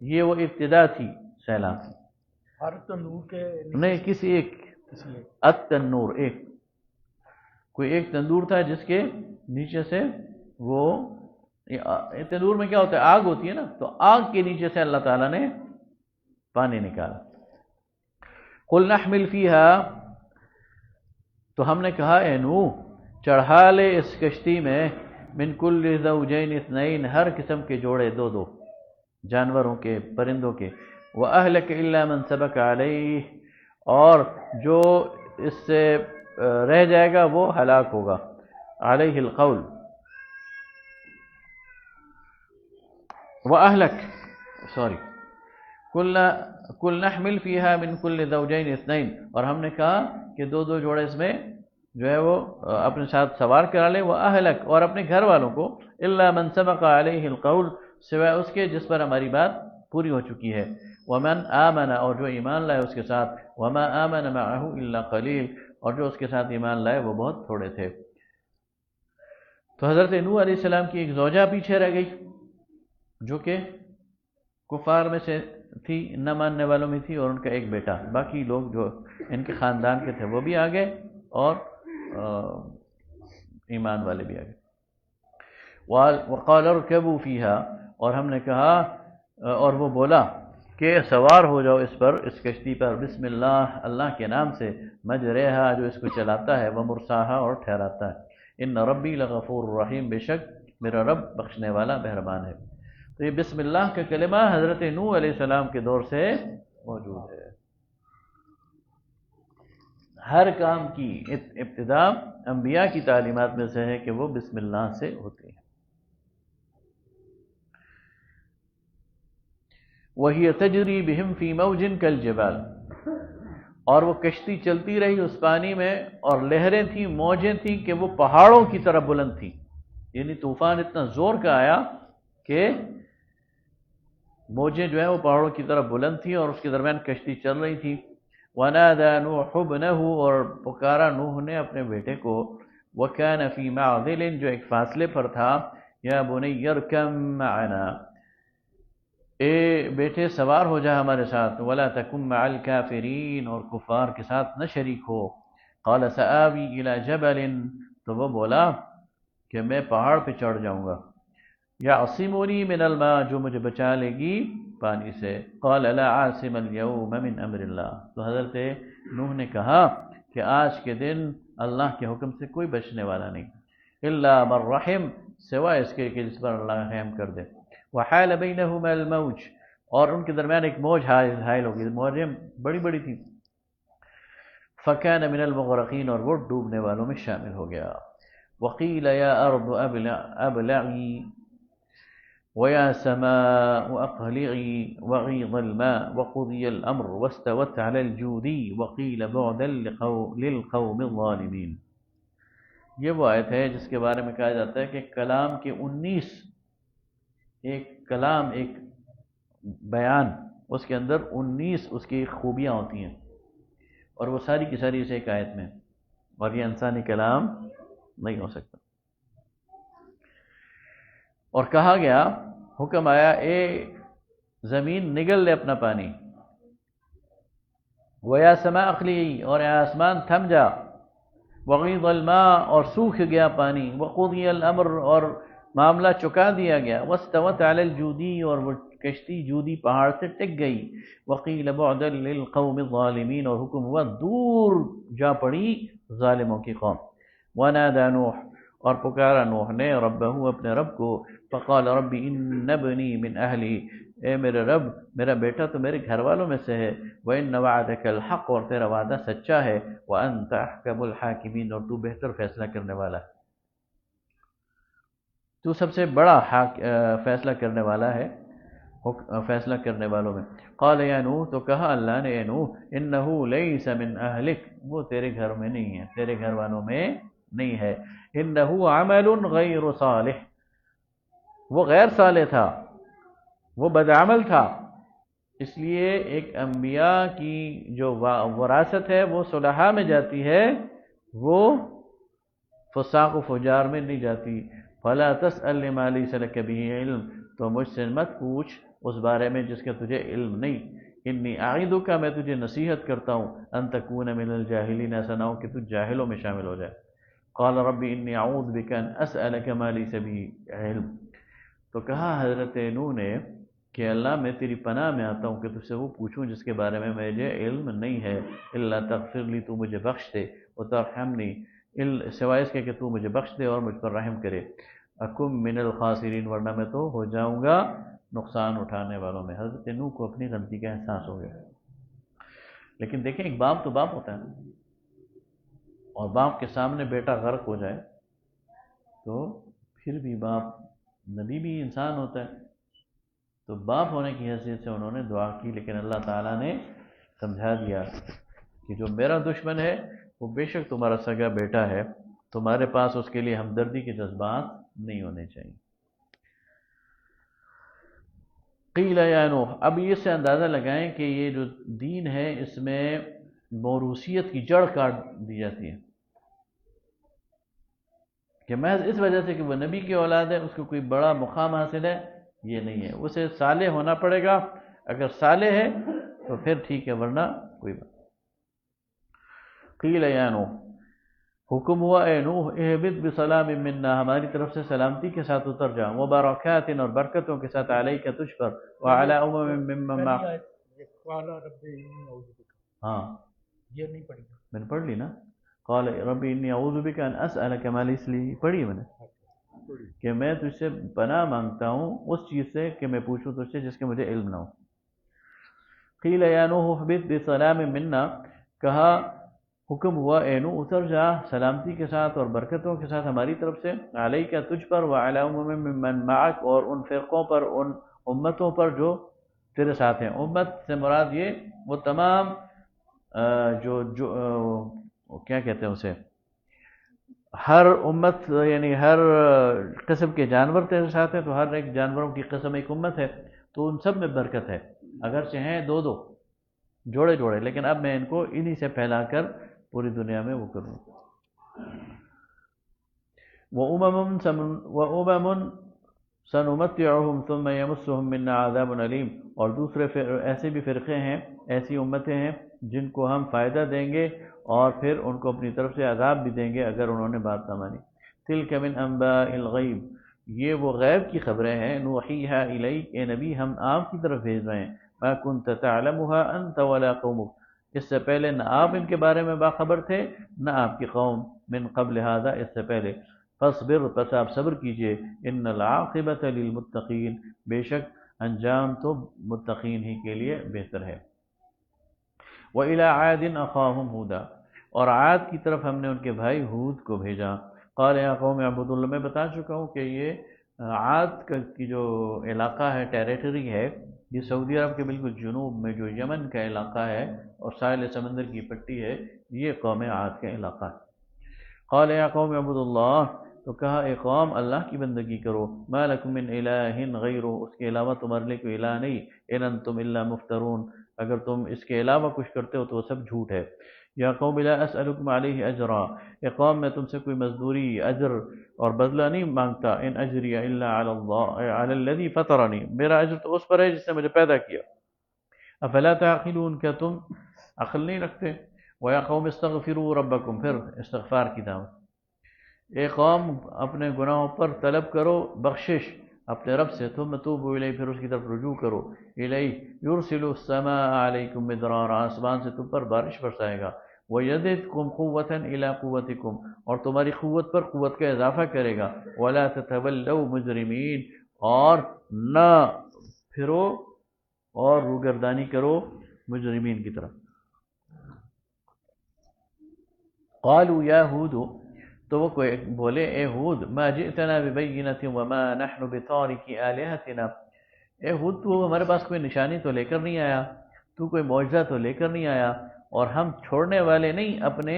یہ وہ ابتدا تھی سیلاب۔ ہر تنور کے نہیں، کسی ایک التنور، کوئی ایک تندور تھا جس کے نیچے سے وہ، تندور میں کیا ہوتا ہے، آگ ہوتی ہے نا، تو آگ کے نیچے سے اللہ تعالیٰ نے پانی نکالا۔ قل نحمل فیہا، تو ہم نے کہا اے نوح چڑھا لے اس کشتی میں، من کل زوجین اثنین، ہر قسم کے جوڑے دو دو، جانوروں کے، پرندوں کے، وَأَهْلَكَ إِلَّا مَنْ سَبَقَ عَلَيْهِ، اور جو اس سے رہ جائے گا وہ ہلاک ہوگا، علیہ القول، وَأَهْلَكَ سوری کل نحمل فیہا من کل زوجین اثنین، اور ہم نے کہا کہ دو دو جوڑے اس میں جو ہے وہ اپنے ساتھ سوار کرا لے، وَأَهْلَكَ اور اپنے گھر والوں کو، إِلَّا مَنْ سَبَقَ عَلَيْهِ الْقَوْلُ سوائے اس کے جس پر ہماری بات پوری ہو چکی ہے، وَمَنْ آمَنَ اور جو ایمان لائے اس کے ساتھ، وَمَا آمَنَ مَعَهُ إِلَّا قَلِيلٌ اور جو اس کے ساتھ ایمان لائے وہ بہت تھوڑے تھے۔ تو حضرت نوح علیہ السلام کی ایک زوجہ پیچھے رہ گئی جو کہ کفار میں سے تھی، نہ ماننے والوں میں تھی، اور ان کا ایک بیٹا، باقی لوگ جو ان کے خاندان کے تھے وہ بھی آگئے اور ایمان والے بھی آگئے۔ وَقَالَ ارْكَبُوا فِيهَا اور ہم نے کہا اور وہ بولا کہ سوار ہو جاؤ اس پر، اس کشتی پر، بسم اللہ اللہ کے نام سے، مجریہا جو اس کو چلاتا ہے، ومرساہا اور ٹھہراتا ہے، ان ربی لغفور رحیم بے شک میرا رب بخشنے والا مہربان ہے۔ تو یہ بسم اللہ کا کلمہ حضرت نوح علیہ السلام کے دور سے موجود ہے۔ ہر کام کی ابتدا انبیاء کی تعلیمات میں سے ہے کہ وہ بسم اللہ سے ہوتی ہے۔ وَهِيَ تَجْرِي بِهِمْ فِي مَوْجٍ كَالْجِبَالِ اور وہ کشتی چلتی رہی اس پانی میں، اور لہریں تھیں، موجیں تھیں کہ وہ پہاڑوں کی طرح بلند تھیں، یعنی طوفان اتنا زور کا آیا کہ موجیں جو ہیں وہ پہاڑوں کی طرح بلند تھیں، اور اس کے درمیان کشتی چل رہی تھی۔ وَنَادَى نُوحُ ابْنَهُ اور پکارا نوح نے اپنے بیٹے کو، وَكَانَ فِي مَعْزِلٍ جو ایک فاصلے پر تھا، یا بُنَيَّ ارْكَب مَعَنَا اے بیٹے سوار ہو جا ہمارے ساتھ، وَلَا تَكُن مَعَ الْكَافِرِينَ اور کفار کے ساتھ نہ شریک ہو۔ قَالَ سَآوِي إِلَى جَبَلٍ تو وہ بولا کہ میں پہاڑ پہ چڑھ جاؤں گا، يَعْصِمُنِي مِنَ الْمَاءِ جو مجھے بچا لے گی پانی سے۔ قَالَ لَا عَاصِمَ الْيَوْمَ مِنْ أَمْرِ اللَّهِ تو حضرت نوح نے کہا کہ آج کے دن اللہ کے حکم سے کوئی بچنے والا نہیں، إِلَّا مَنْ رَحِمَ سوائے اس کے کہ جس پر اللہ رحم کر دے۔ وَحَالَ بَيْنَهُمَا الْمَوْجُ اور ان کے درمیان ایک موج حائل ہوگی، موجیں بڑی بڑی تھیں، فَكَانَ مِنَ الْمُغْرَقِينَ اور وہ ڈوبنے والوں میں شامل ہو گیا۔ وَقِيلَ يَا أَرْضُ أَبْلَعِي وَيَا سَمَاءُ أَقْلِعِي وَغِيضَ الْمَاءُ وَقُضِيَ الْأَمْرُ وَاسْتَوَتْ عَلَى الْجُودِيِّ وَقِيلَ بُعْدًا لِلْقَوْمِ الظَّالِمِينَ یہ وہ آیت ہے جس کے بارے میں کہا جاتا ہے کہ کلام کے 19 ایک بیان، اس کے اندر 19 اس کی خوبیاں ہوتی ہیں، اور وہ ساری کی ساری اس ایک آیت میں، اور یہ انسانی کلام نہیں ہو سکتا۔ اور کہا گیا، حکم آیا اے زمین نگل لے اپنا پانی، وَيَا سَمَاءَ اقْلِعِي اور اے آسمان تھم جا، وَغِيضَ الْمَاءُ اور سوکھ گیا پانی، وَقُضِيَ الْأَمْرُ اور معاملہ چکا دیا گیا، وَاسْتَوَتْ عَلَى الْجُودِيِّ اور وہ کشتی جودی پہاڑ سے ٹک گئی، وَقِيلَ بُعْدًا لِلْقَوْمِ الظَّالِمِينَ اور حکم ہوا دور جا پڑی ظالموں کی قوم۔ وَنَادَى نوح اور پکارا نوح نے ربہ اپنے رب کو، فقال رب ان ابنی من اہلی اے میرے رب میرا بیٹا تو میرے گھر والوں میں سے ہے، وان وعدک الحق اور تیرا وعدہ سچا ہے، وانت احکم الحاکمین اور تو بہتر فیصلہ کرنے والا ہے، تو سب سے بڑا فیصلہ کرنے والا ہے فیصلہ کرنے والوں میں۔ قال یا نوح تو کہا اللہ نے اے نوح انہ لیس من اہلک وہ تیرے گھر میں نہیں ہے، تیرے گھر والوں میں نہیں ہے، انہ عمل غیر صالح وہ غیر صالح تھا، وہ بدعمل تھا، اس لیے ایک انبیاء کی جو وراثت ہے وہ صلحاء میں جاتی ہے، وہ فساق و فجار میں نہیں جاتی۔ فلا تسأل لما لیس لک به علم تو مجھ سے مت پوچھ اس بارے میں جس کا تجھے علم نہیں، انی اعیدک میں تجھے نصیحت کرتا ہوں ان تکون من الجاہلین ایسا نہ ہو کہ تو جاہلوں میں شامل ہو جائے۔ قال رب انی اعوذ بک ان اسألک ما لیس بی علم تو کہا حضرت نوح نے کہ اللہ میں تیری پناہ میں آتا ہوں کہ تجھ سے وہ پوچھوں جس کے بارے میں مجھے علم نہیں ہے، الا تغفر لی تو مجھے بخش دے، وترحمنی سوائے اس کے کہ تو مجھے بخش دے اور مجھ پر رحم کرے، اکم من الخاسرین ورنہ میں تو ہو جاؤں گا نقصان اٹھانے والوں میں۔ حضرت نوح کو اپنی غلطی کا احساس ہو گیا، لیکن دیکھیں ایک باپ تو باپ ہوتا ہے، اور باپ کے سامنے بیٹا غرق ہو جائے تو پھر بھی باپ نبی بھی انسان ہوتا ہے، تو باپ ہونے کی حیثیت سے انہوں نے دعا کی، لیکن اللہ تعالیٰ نے سمجھا دیا کہ جو میرا دشمن ہے وہ بے شک تمہارا سگا بیٹا ہے، تمہارے پاس اس کے لیے ہمدردی کے جذبات نہیں ہونے چاہیے۔ قیل یا نوح، اب اس سے اندازہ لگائیں کہ یہ جو دین ہے اس میں موروثیت کی جڑ کاٹ دی جاتی ہے، کہ محض اس وجہ سے کہ وہ نبی کی اولاد ہے اس کو کوئی بڑا مقام حاصل ہے، یہ نہیں ہے، اسے صالح ہونا پڑے گا، اگر صالح ہے تو پھر ٹھیک ہے، ورنہ کوئی بات۔ قیل یا نوح، حکم ہوا اے نوح اہبط بسلام منا، ہماری طرف سے سلامتی کے ساتھ اتر جا، وبرکات اور برکتوں کے ساتھ علیک تجھ پر، وعلی ممن معک، قال رب انی اعوذ بک، ہاں یہ نہیں پڑھی، میں نے پڑھ لی نا، قال رب انی اعوذ بک ان اسألک ما لیس لی، پڑھی میں نے کہ میں تجھ سے پناہ مانگتا ہوں اس چیز سے کہ میں پوچھوں تجھ سے جس کے مجھے علم نہ ہو۔ قیل یا نوح اہبط بسلام منا، کہا حکم ہوا اے نوح اتر جا سلامتی کے ساتھ اور برکتوں کے ساتھ ہماری طرف سے، علیک تجھ پر، وعلی ممن معک اور ان فرقوں پر، ان امتوں پر جو تیرے ساتھ ہیں۔ امت سے مراد یہ وہ تمام جو کیا کہتے ہیں اسے، ہر امت یعنی ہر قسم کے جانور تیرے ساتھ ہیں، تو ہر ایک جانوروں کی قسم ایک امت ہے، تو ان سب میں برکت ہے، اگرچہ ہیں دو دو جوڑے جوڑے، لیکن اب میں ان کو انہی سے پھیلا کر پوری دنیا میں وہ کروں۔ وَأُمَمٌ سَنُمَتِّعُهُمْ ثُمَّ يَمُسُّهُمْ مِنَّا عَذَابٌ أَلِيمٌ، اور دوسرے ایسے بھی فرقے ہیں، ایسی امتیں ہیں جن کو ہم فائدہ دیں گے اور پھر ان کو اپنی طرف سے عذاب بھی دیں گے اگر انہوں نے بات نہ مانی۔ تِلْكَ مِنْ أَنْبَاءِ الْغَيْبِ، یہ وہ غیب کی خبریں ہیں، نوحیہا الیک، اے نبی ہم آپ کی طرف بھیج رہے ہیں، ما كنت تعلمها انت ولا قومك، اس سے پہلے نہ آپ ان کے بارے میں باخبر تھے نہ آپ کی قوم، من قبل هذا اس سے پہلے، فاصبر پس آپ صبر کیجئے، ان العاقبۃ للمتقین، بے شک انجام تو متقین ہی کے لیے بہتر ہے۔ وَإِلَىٰ عَادٍ أَخَاهُمْ هُودًا، اور عاد کی طرف ہم نے ان کے بھائی ہود کو بھیجا، قال یا قوم اعبدوا اللہ، میں بتا چکا ہوں کہ یہ عاد کی جو علاقہ ہے، ٹیریٹری ہے، یہ سعودی عرب کے بالکل جنوب میں جو یمن کا علاقہ ہے اور ساحل سمندر کی پٹی ہے، یہ قوم عاد کا علاقہ ہے۔ قال یا قوم اعبدوا اللہ، تو کہا اے قوم اللہ کی بندگی کرو، ما لکم من الہ غیرہ، اس کے علاوہ تمہارے لیے کوئی الہ نہیں، ان انتم الا مفترون، اگر تم اس کے علاوہ کچھ کرتے ہو تو وہ سب جھوٹ ہے۔ یا قوم لا اسألکم علیہ اجرا، اے قوم میں تم سے کوئی مزدوری، اجر اور بدلہ نہیں مانگتا، ان اجری الا علی اللہ علی الذی فطرنی، میرا اجر تو اس پر ہے جس نے مجھے پیدا کیا۔ افلا تعقلون، کیا تم عقل نہیں رکھتے؟ ویا قوم استغفروا ربکم، پھر استغفار کی دعوت، اے قوم اپنے گناہوں پر طلب کرو بخشش اپنے رب سے، ثم توبوا الیہ، پھر اس کی طرف رجوع کرو، الیہ یرسل السماء علیکم مدرارا، آسمان سے تم پر بارش برسائے گا، ویزدکم قوۃ الی قوتکم، اور تمہاری قوت پر قوت کا اضافہ کرے گا، ولا تتولوا مجرمین، اور نہ پھرو اور روگردانی کرو مجرمین کی طرف۔ قالوا یا ہود، تو وہ کوئی بولے اے ہود، ما جئتنا ببینۃ وما نحن بتارکی آلہتنا، اے ہود تو ہمارے پاس کوئی نشانی تو لے کر نہیں آیا، تو کوئی معجزہ تو لے کر نہیں آیا، اور ہم چھوڑنے والے نہیں اپنے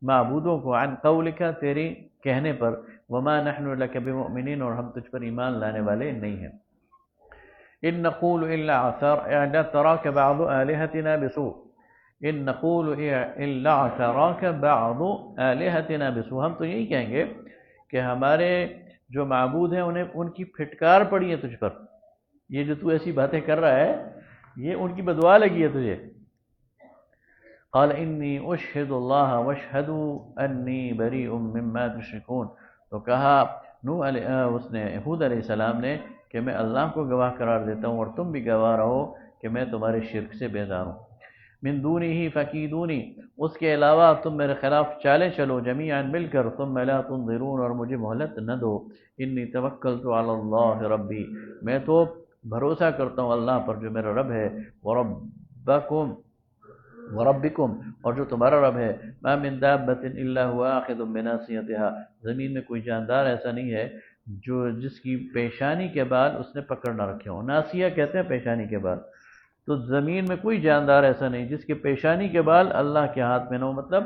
معبودوں کو، عن قولک تیری کہنے پر، وما نحن لک بمؤمنین، اور ہم تجھ پر ایمان لانے والے نہیں ہیں۔ ان نقول الا اعتراک بعض آلہتنا بسوء، ان نقول الا اعتراک بعض آلہتنا بسوء، ہم تو یہی کہیں گے کہ ہمارے جو معبود ہیں انہیں ان کی پھٹکار پڑی ہے تجھ پر، یہ جو تو ایسی باتیں کر رہا ہے یہ ان کی بدعا لگی ہے تجھے۔ قال انی اشہد اللہ واشہدوا انی بریء مما تشرکون، تو کہا اس نے ہود علیہ السلام نے کہ میں اللہ کو گواہ قرار دیتا ہوں اور تم بھی گواہ رہو کہ میں تمہارے شرک سے بیزار ہوں۔ من دونہ فکیدونی، اس کے علاوہ تم میرے خلاف چالیں چلو جمیعا مل کر، ثم لا تنظرون، اور مجھے مہلت نہ دو، انی توکلت علی اللہ ربی، میں تو بھروسہ کرتا ہوں اللہ پر جو میرا رب ہے، وربکم وربکم، اور جو تمہارا رب ہے، ما من دابۃ الا هو آخذ بناصیتها، زمین میں کوئی جاندار ایسا نہیں ہے جس کی پیشانی کے بال اس نے پکڑ نہ رکھے ہوں. ناسیہ کہتے ہیں پیشانی کے بال. تو زمین میں کوئی جاندار ایسا نہیں جس کے پیشانی کے بال اللہ کے ہاتھ میں نہ ہو. مطلب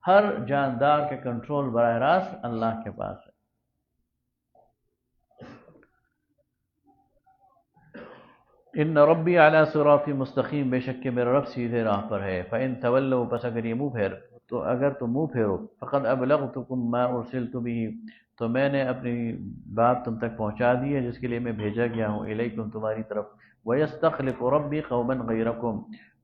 ہر جاندار کے کنٹرول براہ راست اللہ کے پاس ہے. ان ربی علی صراط مستقیم، بے شک کہ میرا رب سیدھے راہ پر ہے. فإن تولوا، پس اگر یہ اگر تم منہ پھیرو، فقد ابلغتکم ما ارسلت به، تو میں نے اپنی بات تم تک پہنچا دی ہے جس کے لیے میں بھیجا گیا ہوں، الیکم تمہاری طرف. ویستخلف ربی قوما غیرکم،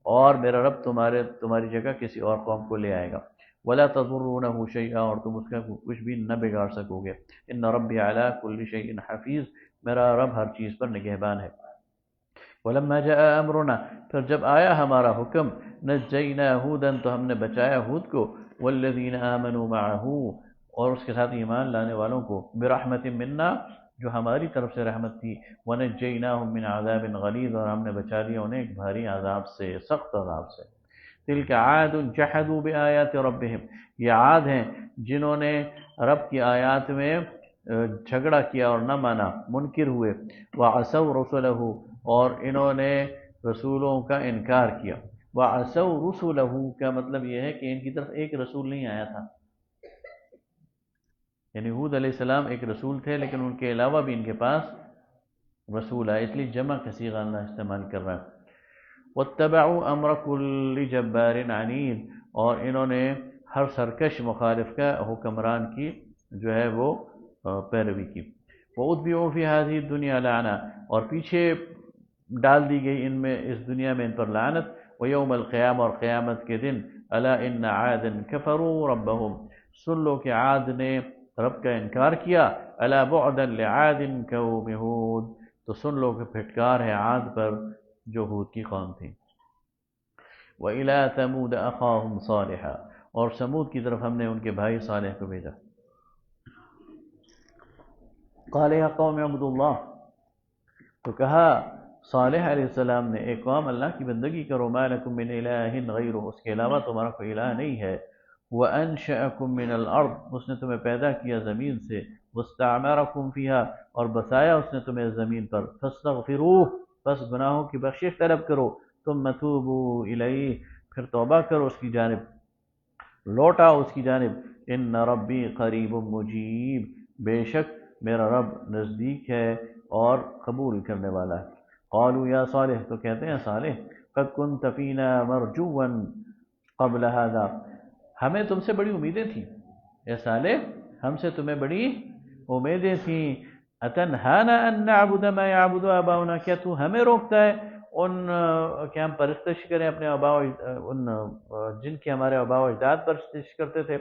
اور میرا رب تمہاری جگہ کسی اور قوم کو لے آئے گا. ولا تضرونه شیئا، اور تم اس کا کچھ بھی نہ بگاڑ سکو گے. ان ربی علی کل شیء حفیظ، میرا رب ہر چیز پر نگہبان ہے. ولما جاء امرنا، پھر جب آیا ہمارا حکم، نجینا ہودا، تو ہم نے بچایا ہود کو، والذین آمنوا معه، اور اس کے ساتھ ایمان لانے والوں کو، برحمت منا، جو ہماری طرف سے رحمت تھی، ونجیناہم من عذاب غلیظ، اور ہم نے بچا لیا انہیں ایک بھاری عذاب سے، سخت عذاب سے. تلک عاد جحدوا بآیات ربہم، یہ عاد ہیں جنہوں نے رب کی آیات میں جھگڑا کیا اور نہ مانا، منکر ہوئے. وعصوا رسلہ، اور انہوں نے رسولوں کا انکار کیا. وعصوا رسلہ کا مطلب یہ ہے کہ ان کی طرف ایک رسول نہیں آیا تھا، یعنی ہود علیہ السلام ایک رسول تھے لیکن ان کے علاوہ بھی ان کے پاس رسول آئے، اس لیے جمع کا صیغہ اللہ استعمال کر رہا ہے. واتبعوا امر کل جبار عنید، اور انہوں نے ہر سرکش مخالف کا حکمران کی جو ہے وہ پیروی کی. وَأُتْبِعُوا فِي هَذِهِ الدُّنْيَا لَعْنَةً، اور پیچھے ڈال دی گئی ان میں اس دنیا میں ان پر لعنت. وَيَوْمَ الْقِيَامَةِ، اور قیامت کے دن. أَلَا إِنَّ عَادًا كَفَرُوا رَبَّهُمْ، سن لو کہ عاد نے رب کا انکار کیا. أَلَا بُعْدًا لِعَادٍ قَوْمِ هُودٍ، تو سن لو کہ پھٹکار ہے عاد پر جو ہود کی قوم تھی. وَإِلَىٰ ثَمُودَ أَخَاهُمْ صَالِحًا، اور سمود کی طرف ہم نے ان کے بھائی صالح کو بھیجا. قال یا قوم اعبدوا اللہ، تو کہا صالح علیہ السلام نے، اے قوم اللہ کی بندگی کرو. ما لکم من الہ غیرہ، اس کے علاوہ تمہارا کوئی الہ نہیں ہے. وانشأکم من الارض، اس نے تمہیں پیدا کیا زمین سے. واستعمرکم فیہا، اور بسایا اس نے تمہیں زمین پر. فاستغفروہ، پس گناہوں کی بخشش طلب کرو. ثم توبوا الیہ، پھر توبہ کرو اس کی جانب، لوٹاؤ اس کی جانب. ان ربی قریب مجیب، بے شک میرا رب نزدیک ہے اور قبول کرنے والا ہے. قالوا یا صالح، تو کہتے ہیں صالح، قد كنت فینا مرجوا قبل هذا، ہمیں تم سے بڑی امیدیں تھیں. اے صالح، ہم سے تمہیں بڑی امیدیں تھیں. اتنہانا ان نعبد ما يعبد آباؤنا، کیا تو ہمیں روکتا ہے کہ ہم پرستش کریں اپنے ان جن کی ہمارے آباء و اجداد پرستش کرتے تھے.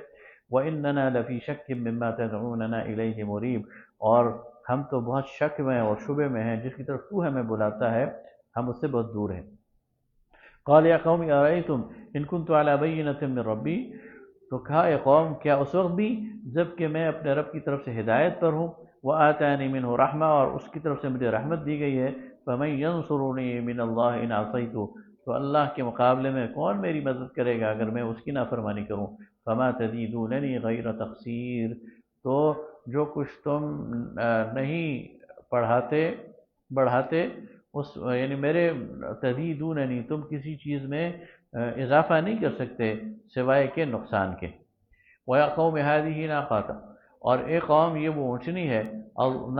وَإِنَّنَا لَفِي شَكٍّ مِّمَّا تَدْعُونَنَا إِلَيْهِ مُرِيبٍ، اور ہم تو بہت شک میں اور شبے میں ہیں جس کی طرف تو ہمیں بلاتا ہے، ہم اس سے بہت دور ہیں. قال یا قوم ارأیتم ان كنت على بینۃ من ربی، تو کہا اے قوم کیا اس وقت بھی جب کہ میں اپنے رب کی طرف سے ہدایت پر ہوں. وآتانی منہ رحمہ، اور اس کی طرف سے مجھے رحمت دی گئی ہے. فمن ینصرنی من اللہ ان عصیت، تو اللہ کے مقابلے میں کون میری مدد کرے گا اگر میں اس کی نافرمانی کروں. فما تزیدوننی غیر تقصیر، تو جو کچھ تم نہیں بڑھاتے اس، یعنی میرے تزیدوننی، تم کسی چیز میں اضافہ نہیں کر سکتے سوائے کے نقصان کے. وَيَا قَوْمِ هَٰذِهِ نَاقَةٌ، اور ایک قوم یہ وہ اونچنی ہے،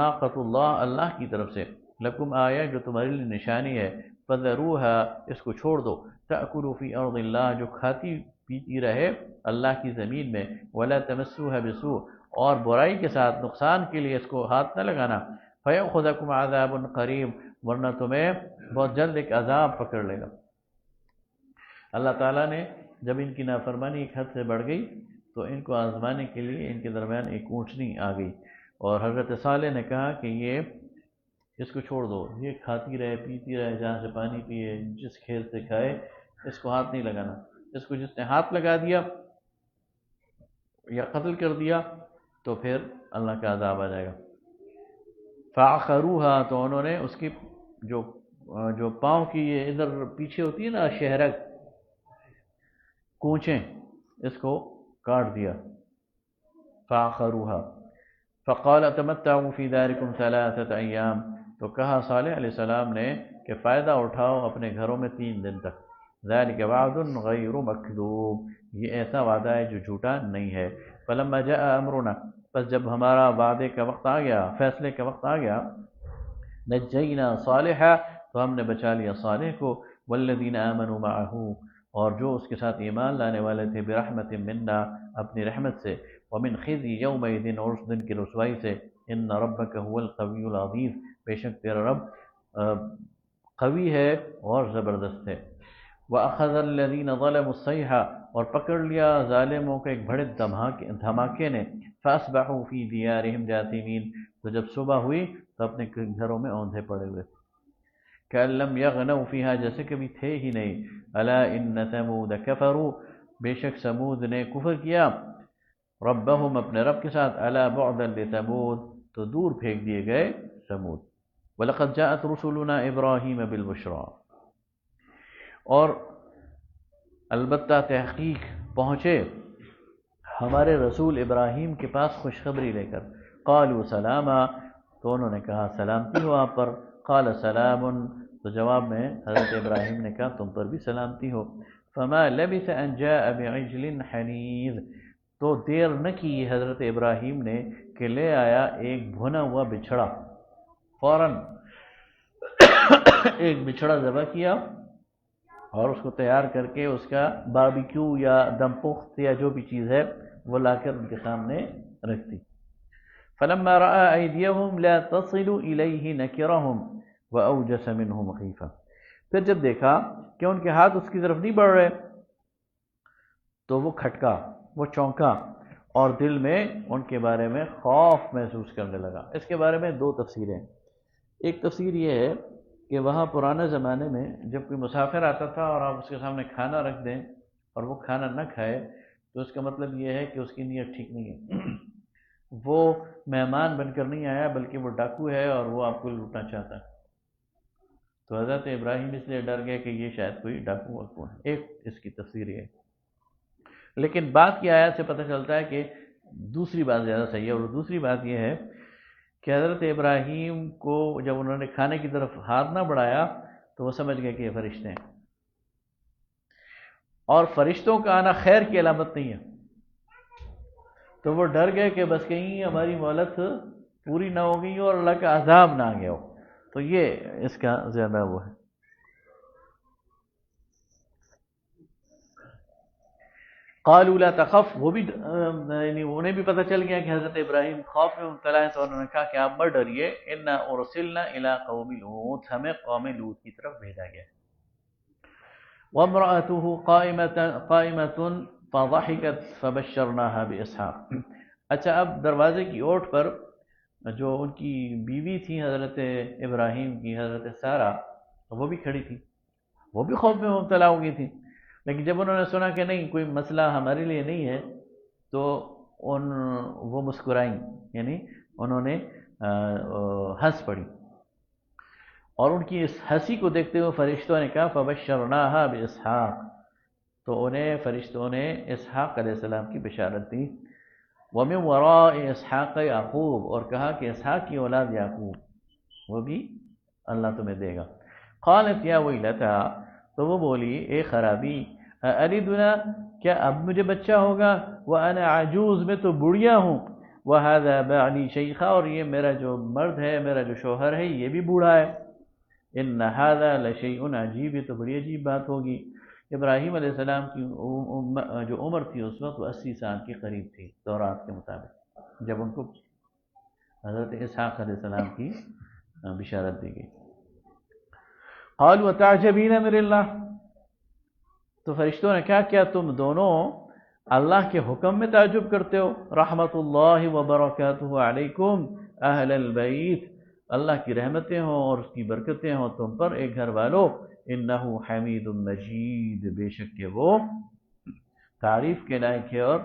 ناقۃ اللہ، اللہ کی طرف سے. لکم آیا، جو تمہارے لیے نشانی ہے. فَذَرُوهَا، اس کو چھوڑ دو. تَأْكُلُ فِي أَرْضِ اللَّهِ، جو کھاتی پیتی رہے اللہ کی زمین میں. وَلَا تَمَسُّوهَا بِسُوءٍ، اور برائی کے ساتھ نقصان کے لیے اس کو ہاتھ نہ لگانا. فَيَأْخُذَكُمْ عَذَابٌ قَرِيبٌ، ورنہ تمہیں بہت جلد ایک عذاب پکڑ لے گا. اللہ تعالیٰ نے جب ان کی نافرمانی ایک حد سے بڑھ گئی تو ان کو آزمانے کے لیے ان کے درمیان ایک اونٹنی آ گئی، اور حضرت صالح نے کہا کہ یہ اس کو چھوڑ دو، یہ کھاتی رہے پیتی رہے، جہاں سے پانی پیے، جس کھیت سے کھائے، اس کو ہاتھ نہیں لگانا. اس کو جس نے ہاتھ لگا دیا یا قتل کر دیا تو پھر اللہ کا عذاب آ جائے گا. فَعَقَرُوهَا، تو انہوں نے اس کی جو پاؤں کی یہ ادھر پیچھے ہوتی ہے نا شہرک، کونچیں، اس کو کاٹ دیا. فَعَقَرُوهَا فقال تمتعوا فی دارکم ثلاثة ایام، تو کہا صالح علیہ السلام نے کہ فائدہ اٹھاؤ اپنے گھروں میں 3 دن تک. ذلک وعد غیر مکذوب، یہ ایسا وعدہ ہے جو جھوٹا نہیں ہے. فلما جاء امرنا، پس جب ہمارا وعدے کا وقت آ گیا، فیصلے کا وقت آ گیا، نجینا صالحا، تو ہم نے بچا لیا صالح کو، والذین آمنوا معه، اور جو اس کے ساتھ ایمان لانے والے تھے، برحمت منا، اپنی رحمت سے، ومن خزی یومئذ، اور اس دن کی رسوائی سے. ان ربک هو القوی العزیز، بے شک تیرا رب قوی ہے اور زبردست ہے. وَأَخَذَ الَّذِينَ ظَلَمُوا الصَّيْحَةُ، اور پکڑ لیا ظالموں کے ایک بڑے دھماکے نے. فَأَصْبَحُوا فِي دِيَارِهِمْ جَاثِمِينَ، تو جب صبح ہوئی تو اپنے گھروں میں اوندھے پڑے ہوئے. كَأَن لَّمْ يَغْنَوْا فِيهَا، جیسے کبھی تھے ہی نہیں. أَلَا إِنَّ ثَمُودَ كَفَرُوا، بے شک سمود نے کفر کیا. ربہم، اپنے رب کے ساتھ. أَلَا بُعْدًا لِثَمُودَ، تو دور پھینک دیے گئے سمود. وَلَقَدْ جَاءَتْ رُسُلُنَا إِبْرَاهِيمَ بِالْبُشْرَىٰ، اور البتہ تحقیق پہنچے ہمارے رسول ابراہیم کے پاس خوشخبری لے کر. قالوا سلاما، تو انہوں نے کہا سلامتی ہو آپ پر. قال سلام، تو جواب میں حضرت ابراہیم نے کہا تم پر بھی سلامتی ہو. فما لبث ان جاء بعجل حنیذ، تو دیر نہ کی حضرت ابراہیم نے کہ لے آیا ایک بھنا ہوا بچھڑا. فوراً ایک بچھڑا ذبح کیا اور اس کو تیار کر کے اس کا باربیکیو یا دم پخت یا جو بھی چیز ہے وہ لا کر ان کے سامنے رکھ دی. فلما رأى أيديهم لا تصل إليه نكرهم وأوجس منهم خيفة، پھر جب دیکھا کہ ان کے ہاتھ اس کی طرف نہیں بڑھ رہے تو وہ کھٹکا، وہ چونکا، اور دل میں ان کے بارے میں خوف محسوس کرنے لگا. اس کے بارے میں 2 تفسیریں. ایک تفسیر یہ ہے کہ وہاں پرانے زمانے میں جب کوئی مسافر آتا تھا اور آپ اس کے سامنے کھانا رکھ دیں اور وہ کھانا نہ کھائے تو اس کا مطلب یہ ہے کہ اس کی نیت ٹھیک نہیں ہے. وہ مہمان بن کر نہیں آیا بلکہ وہ ڈاکو ہے اور وہ آپ کو لوٹنا چاہتا ہے. تو حضرت ابراہیم اس لیے ڈر گئے کہ یہ شاید کوئی ڈاکو واکو ہے. ایک اس کی تفسیر ہے. لیکن بات کی آیات سے پتہ چلتا ہے کہ دوسری بات زیادہ صحیح ہے. اور دوسری بات یہ ہے کہ حضرت ابراہیم کو جب انہوں نے کھانے کی طرف ہاتھ نہ بڑھایا تو وہ سمجھ گئے کہ یہ فرشتے ہیں، اور فرشتوں کا آنا خیر کی علامت نہیں ہے. تو وہ ڈر گئے کہ بس کہیں ہماری مہلت پوری نہ ہو گئی اور اللہ کا عذاب نہ آ گیا ہو. تو یہ اس کا زیادہ وہ ہے. قالوا لا تخف، وہ بھی یعنی انہیں بھی پتہ چل گیا کہ حضرت ابراہیم خوف میں مبتلا ہے، تو انہوں نے کہا کہ آپ مت ڈریے. انا ارسلنا الى قوم لوط، ہمیں قوم لوط کی طرف بھیجا گیا. وامرأته قائمة فضحكت فبشرناها باسحاق. اچھا، اب دروازے کی اوٹ پر جو ان کی بیوی تھی حضرت ابراہیم کی، حضرت سارہ، وہ بھی کھڑی تھی. وہ بھی خوف میں مبتلا ہو گئی تھی. لیکن جب انہوں نے سنا کہ نہیں کوئی مسئلہ ہمارے لیے نہیں ہے تو وہ مسکرائیں، یعنی انہوں نے ہنس پڑی. اور ان کی اس ہنسی کو دیکھتے ہوئے فرشتوں نے کہا فبشرناها باسحاق، تو انہیں فرشتوں نے اسحاق علیہ السلام کی بشارت دی. ومن وراء اسحاق یعقوب، اور کہا کہ اسحاق کی اولاد یعقوب، وہ بھی اللہ تمہیں دے گا. قالت یا ویلتا، تو وہ بولی اے خرابی، اَأَلِدُنَا، کیا اب مجھے بچہ ہوگا، وَأَنَا عَجُوز، میں تو بڑھیا ہوں، وَهَذَا بَعْلِي شَيْخًا، اور یہ میرا جو مرد ہے، میرا جو شوہر ہے، یہ بھی بوڑھا ہے. إِنَّ هَذَا لَشَيْءٌ عَجِيبٌ، یہ تو بڑی عجیب بات ہوگی. ابراہیم علیہ السلام کی جو عمر تھی اس وقت وہ 80 سال کے قریب تھی تورات کے مطابق، جب ان کو حضرت اسحاق علیہ السلام کی بشارت دی گئی. قالوا تعجبین من اللہ، تو فرشتوں نے کہا کیا تم دونوں اللہ کے حکم میں تعجب کرتے ہو. رحمت اللہ وبرکاتہ علیکم اہل البیت، اللہ کی رحمتیں ہوں اور اس کی برکتیں ہوں تم پر ایک گھر والو. انہ حمید مجید، بے شک کہ وہ تعریف کے لائق ہے اور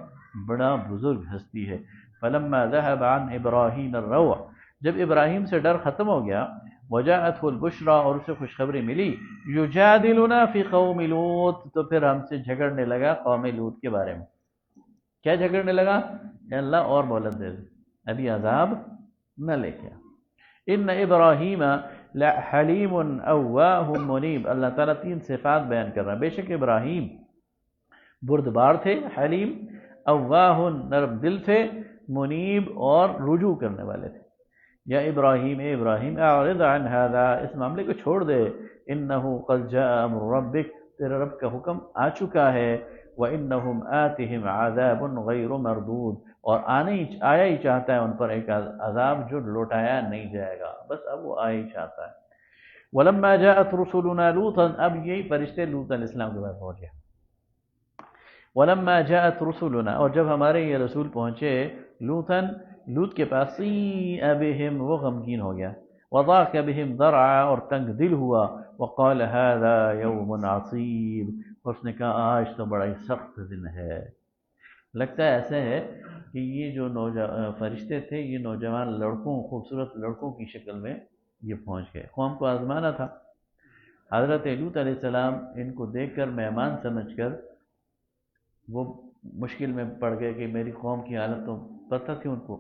بڑا بزرگ ہستی ہے. فلما ذهب عن ابراہیم الروع، جب ابراہیم سے ڈر ختم ہو گیا، وجاءته البشرى، اور اسے خوشخبری ملی، یجادلنا فی قوم لوط، تو پھر ہم سے جھگڑنے لگا قوم لوط کے بارے میں. کیا جھگڑنے لگا؟ کہ اللہ اور مہلت دے دے. ابھی عذاب نہ لے کے آ۔ ان ابراہیم لحلیم اواہ منیب، اللہ تعالیٰ 3 صفات بیان کر رہا ہے۔ بے شک ابراہیم بردبار تھے، حلیم، اواہ نرم دل تھے، منیب اور رجوع کرنے والے تھے۔ یا ابراہیم، اے ابراہیم، اعرض عن هذا، اس معاملے کو چھوڑ دے، انہ قد جاء امر ربک، تیرے رب کا حکم آ چکا ہے، وانہم آتہم عذاب غیر مردود، اور آیا ہی چاہتا ہے ان پر ایک عذاب جو لوٹایا نہیں جائے گا، بس اب وہ آیا ہی چاہتا ہے۔ ولما جاءت رسلنا لوطا، اب یہی فرشتے لوط علیہ السلام کے پاس پہنچے۔ ولما جاءت رسلنا، اور جب ہمارے یہ رسول پہنچے لوطن، لوط کے پاس، سیء بہم، وہ غمگین ہو گیا، وضاق بہم ذرعا، اور تنگ دل ہوا، وقال هذا یوم عصیب، اور اس نے کہا آج تو بڑا ہی سخت دن ہے۔ لگتا ہے ایسے ہے کہ یہ جو فرشتے تھے یہ نوجوان لڑکوں، خوبصورت لڑکوں کی شکل میں یہ پہنچ گئے، قوم کو آزمانا تھا۔ حضرت لوط علیہ السلام ان کو دیکھ کر مہمان سمجھ کر وہ مشکل میں پڑ گئے کہ میری قوم کی حالت تو پتہ تھی ان کو۔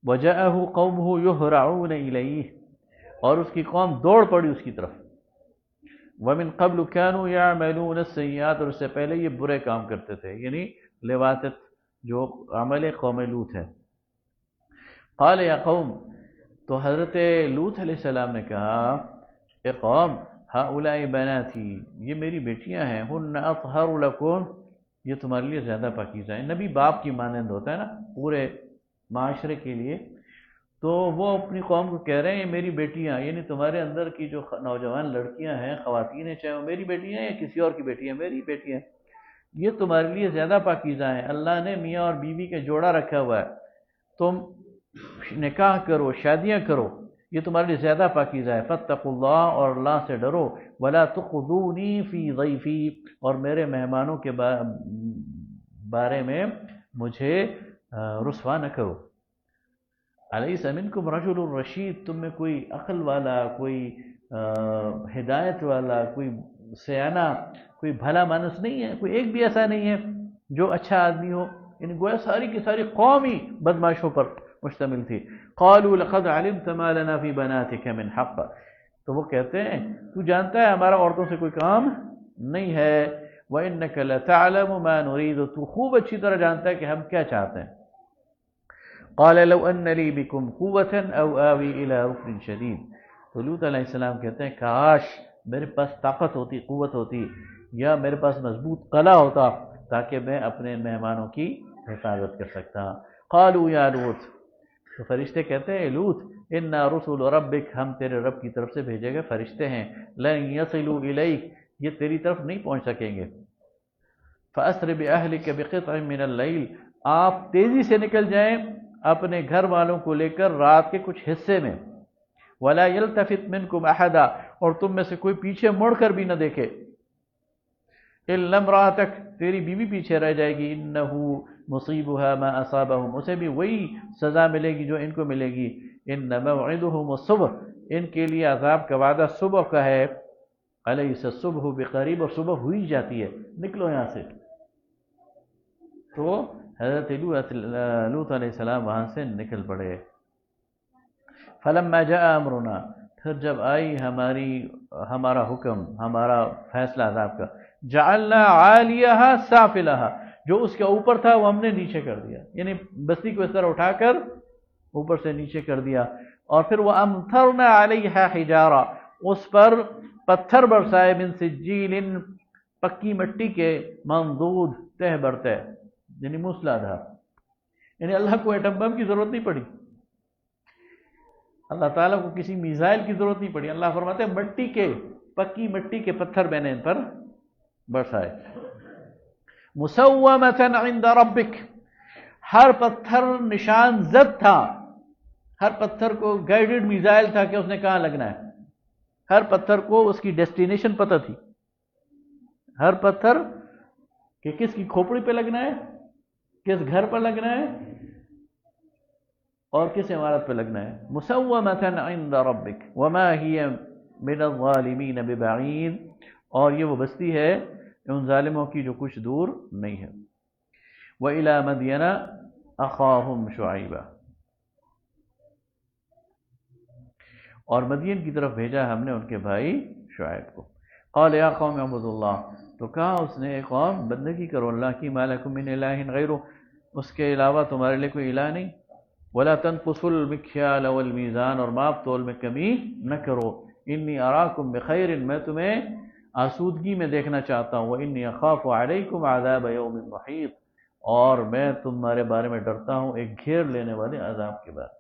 وجاءه قومه يهرعون الیہ، اور اس کی قوم دوڑ پڑی اس کی طرف۔ ومن قبل كانوا يعملون السیئات، اور اس سے پہلے یہ برے کام کرتے تھے، یعنی لواطت جو عمل قوم لوط ہے۔ قال یا قوم، تو حضرت لوط علیہ السلام نے کہا اے قوم، ہؤلاء بناتی، یہ میری بیٹیاں ہیں، ہن اطہر لکم، یہ تمہارے لیے زیادہ پاکیزہ ہیں۔ نبی باپ کی مانند ہوتا ہے نا پورے معاشرے کے لیے، تو وہ اپنی قوم کو کہہ رہے ہیں میری بیٹیاں، یعنی تمہارے اندر کی جو نوجوان لڑکیاں ہیں، خواتین ہیں، چاہے وہ میری بیٹیاں ہیں یا کسی اور کی بیٹیاں، میری بیٹیاں، یہ تمہارے لیے زیادہ پاکیزہ ہیں۔ اللہ نے میاں اور بیوی کا جوڑا رکھا ہوا ہے، تم نکاح کرو، شادیاں کرو، یہ تمہارے لیے زیادہ پاکیزہ ہے۔ فاتقوا اللہ، اور اللہ سے ڈرو، ولا تخذونی فی ضیفی، اور میرے مہمانوں کے بارے میں مجھے رسوا نہ کرو۔ الیس منکم رجل رشید، تم میں کوئی عقل والا، کوئی ہدایت والا، کوئی سیانہ، کوئی بھلا مانس نہیں ہے؟ کوئی ایک بھی ایسا نہیں ہے جو اچھا آدمی ہو؟ یعنی گویا ساری کی ساری قوم ہی بدماشوں پر مشتمل تھی۔ قالوا لقد علمت ما لنا فی بناتک من حق، تو وہ کہتے ہیں تو جانتا ہے ہمارا عورتوں سے کوئی کام نہیں ہے۔ وانک لتعلم ما نريد، تو خوب اچھی طرح جانتا ہے کہ ہم کیا چاہتے ہیں۔ قال لو ان لی بکم قوة او آوی الى رکن شدید، تو لوط علیہ السلام کہتے ہیں کاش میرے پاس طاقت ہوتی، قوت ہوتی، یا میرے پاس مضبوط قلعہ ہوتا تاکہ میں اپنے مہمانوں کی حفاظت کر سکتا۔ قالوا یا لوط، تو فرشتے کہتے ہیں لوط، انا رسول ربک، ہم تیرے رب کی طرف سے بھیجے گئے فرشتے ہیں، لن یصلوا الیک، یہ تیری طرف نہیں پہنچ سکیں گے۔ فاسر باہلک بقطع من اللیل، آپ تیزی سے نکل جائیں اپنے گھر والوں کو لے کر رات کے کچھ حصے میں، ولا یلتفت منکم احدا، اور تم میں سے کوئی پیچھے مڑ کر بھی نہ دیکھے، الا امرأتک، تیری بیوی پیچھے رہ جائے گی، انہ مصیبها ما اصابہم، اسے بھی وہی سزا ملے گی جو ان کو ملے گی، ان موعدہم الصبح، ان کے لیے عذاب کا وعدہ صبح کا ہے، الیس الصبح بقریب، اور صبح ہوئی جاتی ہے، نکلو یہاں سے۔ تو حضرت لوط علیہ السلام وہاں سے نکل پڑے۔ فلما جاء امرنا، پھر جب آئی ہمارا حکم، ہمارا فیصلہ عذاب کا، جعلنا عالیہا سافلہا، جو اس کے اوپر تھا وہ ہم نے نیچے کر دیا، یعنی بستی کو اس طرح اٹھا کر اوپر سے نیچے کر دیا، اور پھر وہ امطرنا علیہا حجارہ، اس پر پتھر برسائے، من سجیل، پکی مٹی کے، منضود، تہ برتہ، یعنی موسلا دھار، یعنی اللہ کو ایٹم بم کی ضرورت نہیں پڑی، اللہ تعالیٰ کو کسی میزائل کی ضرورت نہیں پڑی، اللہ فرماتے ہیں مٹی کے، پکی مٹی کے پتھر میں نے ان پر برسائے۔ مسومۃ عند ربک، ہر پتھر نشان زد تھا، ہر پتھر کو گائیڈڈ میزائل تھا کہ اس نے کہاں لگنا ہے، ہر پتھر کو اس کی ڈیسٹینیشن پتہ تھی، ہر پتھر کہ کس کی کھوپڑی پہ لگنا ہے، کس گھر پر لگنا ہے، اور کس عمارت پہ لگنا ہے۔ مسومۃ عند ربک وما ہی من الظالمین ببعید، اور یہ وہ بستی ہے ان ظالموں کی جو کچھ دور نہیں ہے۔ وإلی مدین، اخاہم شعیبا، اور مدین کی طرف بھیجا ہم نے ان کے بھائی شعیب کو۔ قال یا قوم اعبدوا اللہ، تو کہا اس نے اے قوم بندگی کرو اللہ کی، ما لکم من الہ غیرہ، اس کے علاوہ تمہارے لیے کوئی الہ نہیں، ولا تنقصوا المکیال والمیزان، اور ماپ تول میں کمی نہ کرو، انی اراکم بخیر، میں تمہیں آسودگی میں دیکھنا چاہتا ہوں، وانی اخاف علیکم عذاب یوم محیط، اور میں تمہارے بارے میں ڈرتا ہوں ایک گھیر لینے والے عذاب کے بعد۔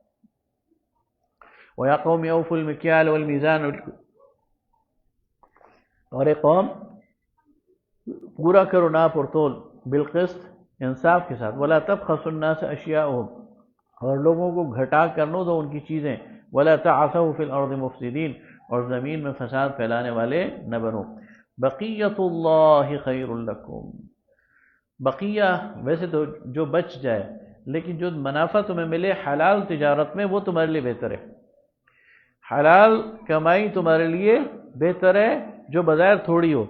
وَيَا قَوْمِ أَوْفُوا الْمِكْيَالَ وَالْمِيزَانَ، اور ایک قوم پورا کرو ناپ اور تول، بالقسط انصاف کے ساتھ، وَلَا تَبْخَسُوا النَّاسَ أَشْيَاءَهُمْ، اور لوگوں کو گھٹا کر نہ دو ان کی چیزیں، وَلَا تَعْثَوْا فِي الْأَرْضِ مُفْسِدِينَ، اور زمین میں فساد پھیلانے والے نہ بنو۔ بقیۃ اللہ خیر لکم، بقیہ ویسے تو جو بچ جائے، لیکن جو منافع تمہیں ملے حلال تجارت میں وہ تمہارے لیے بہتر ہے، حلال کمائی تمہارے لیے بہتر ہے جو بظاہر تھوڑی ہو،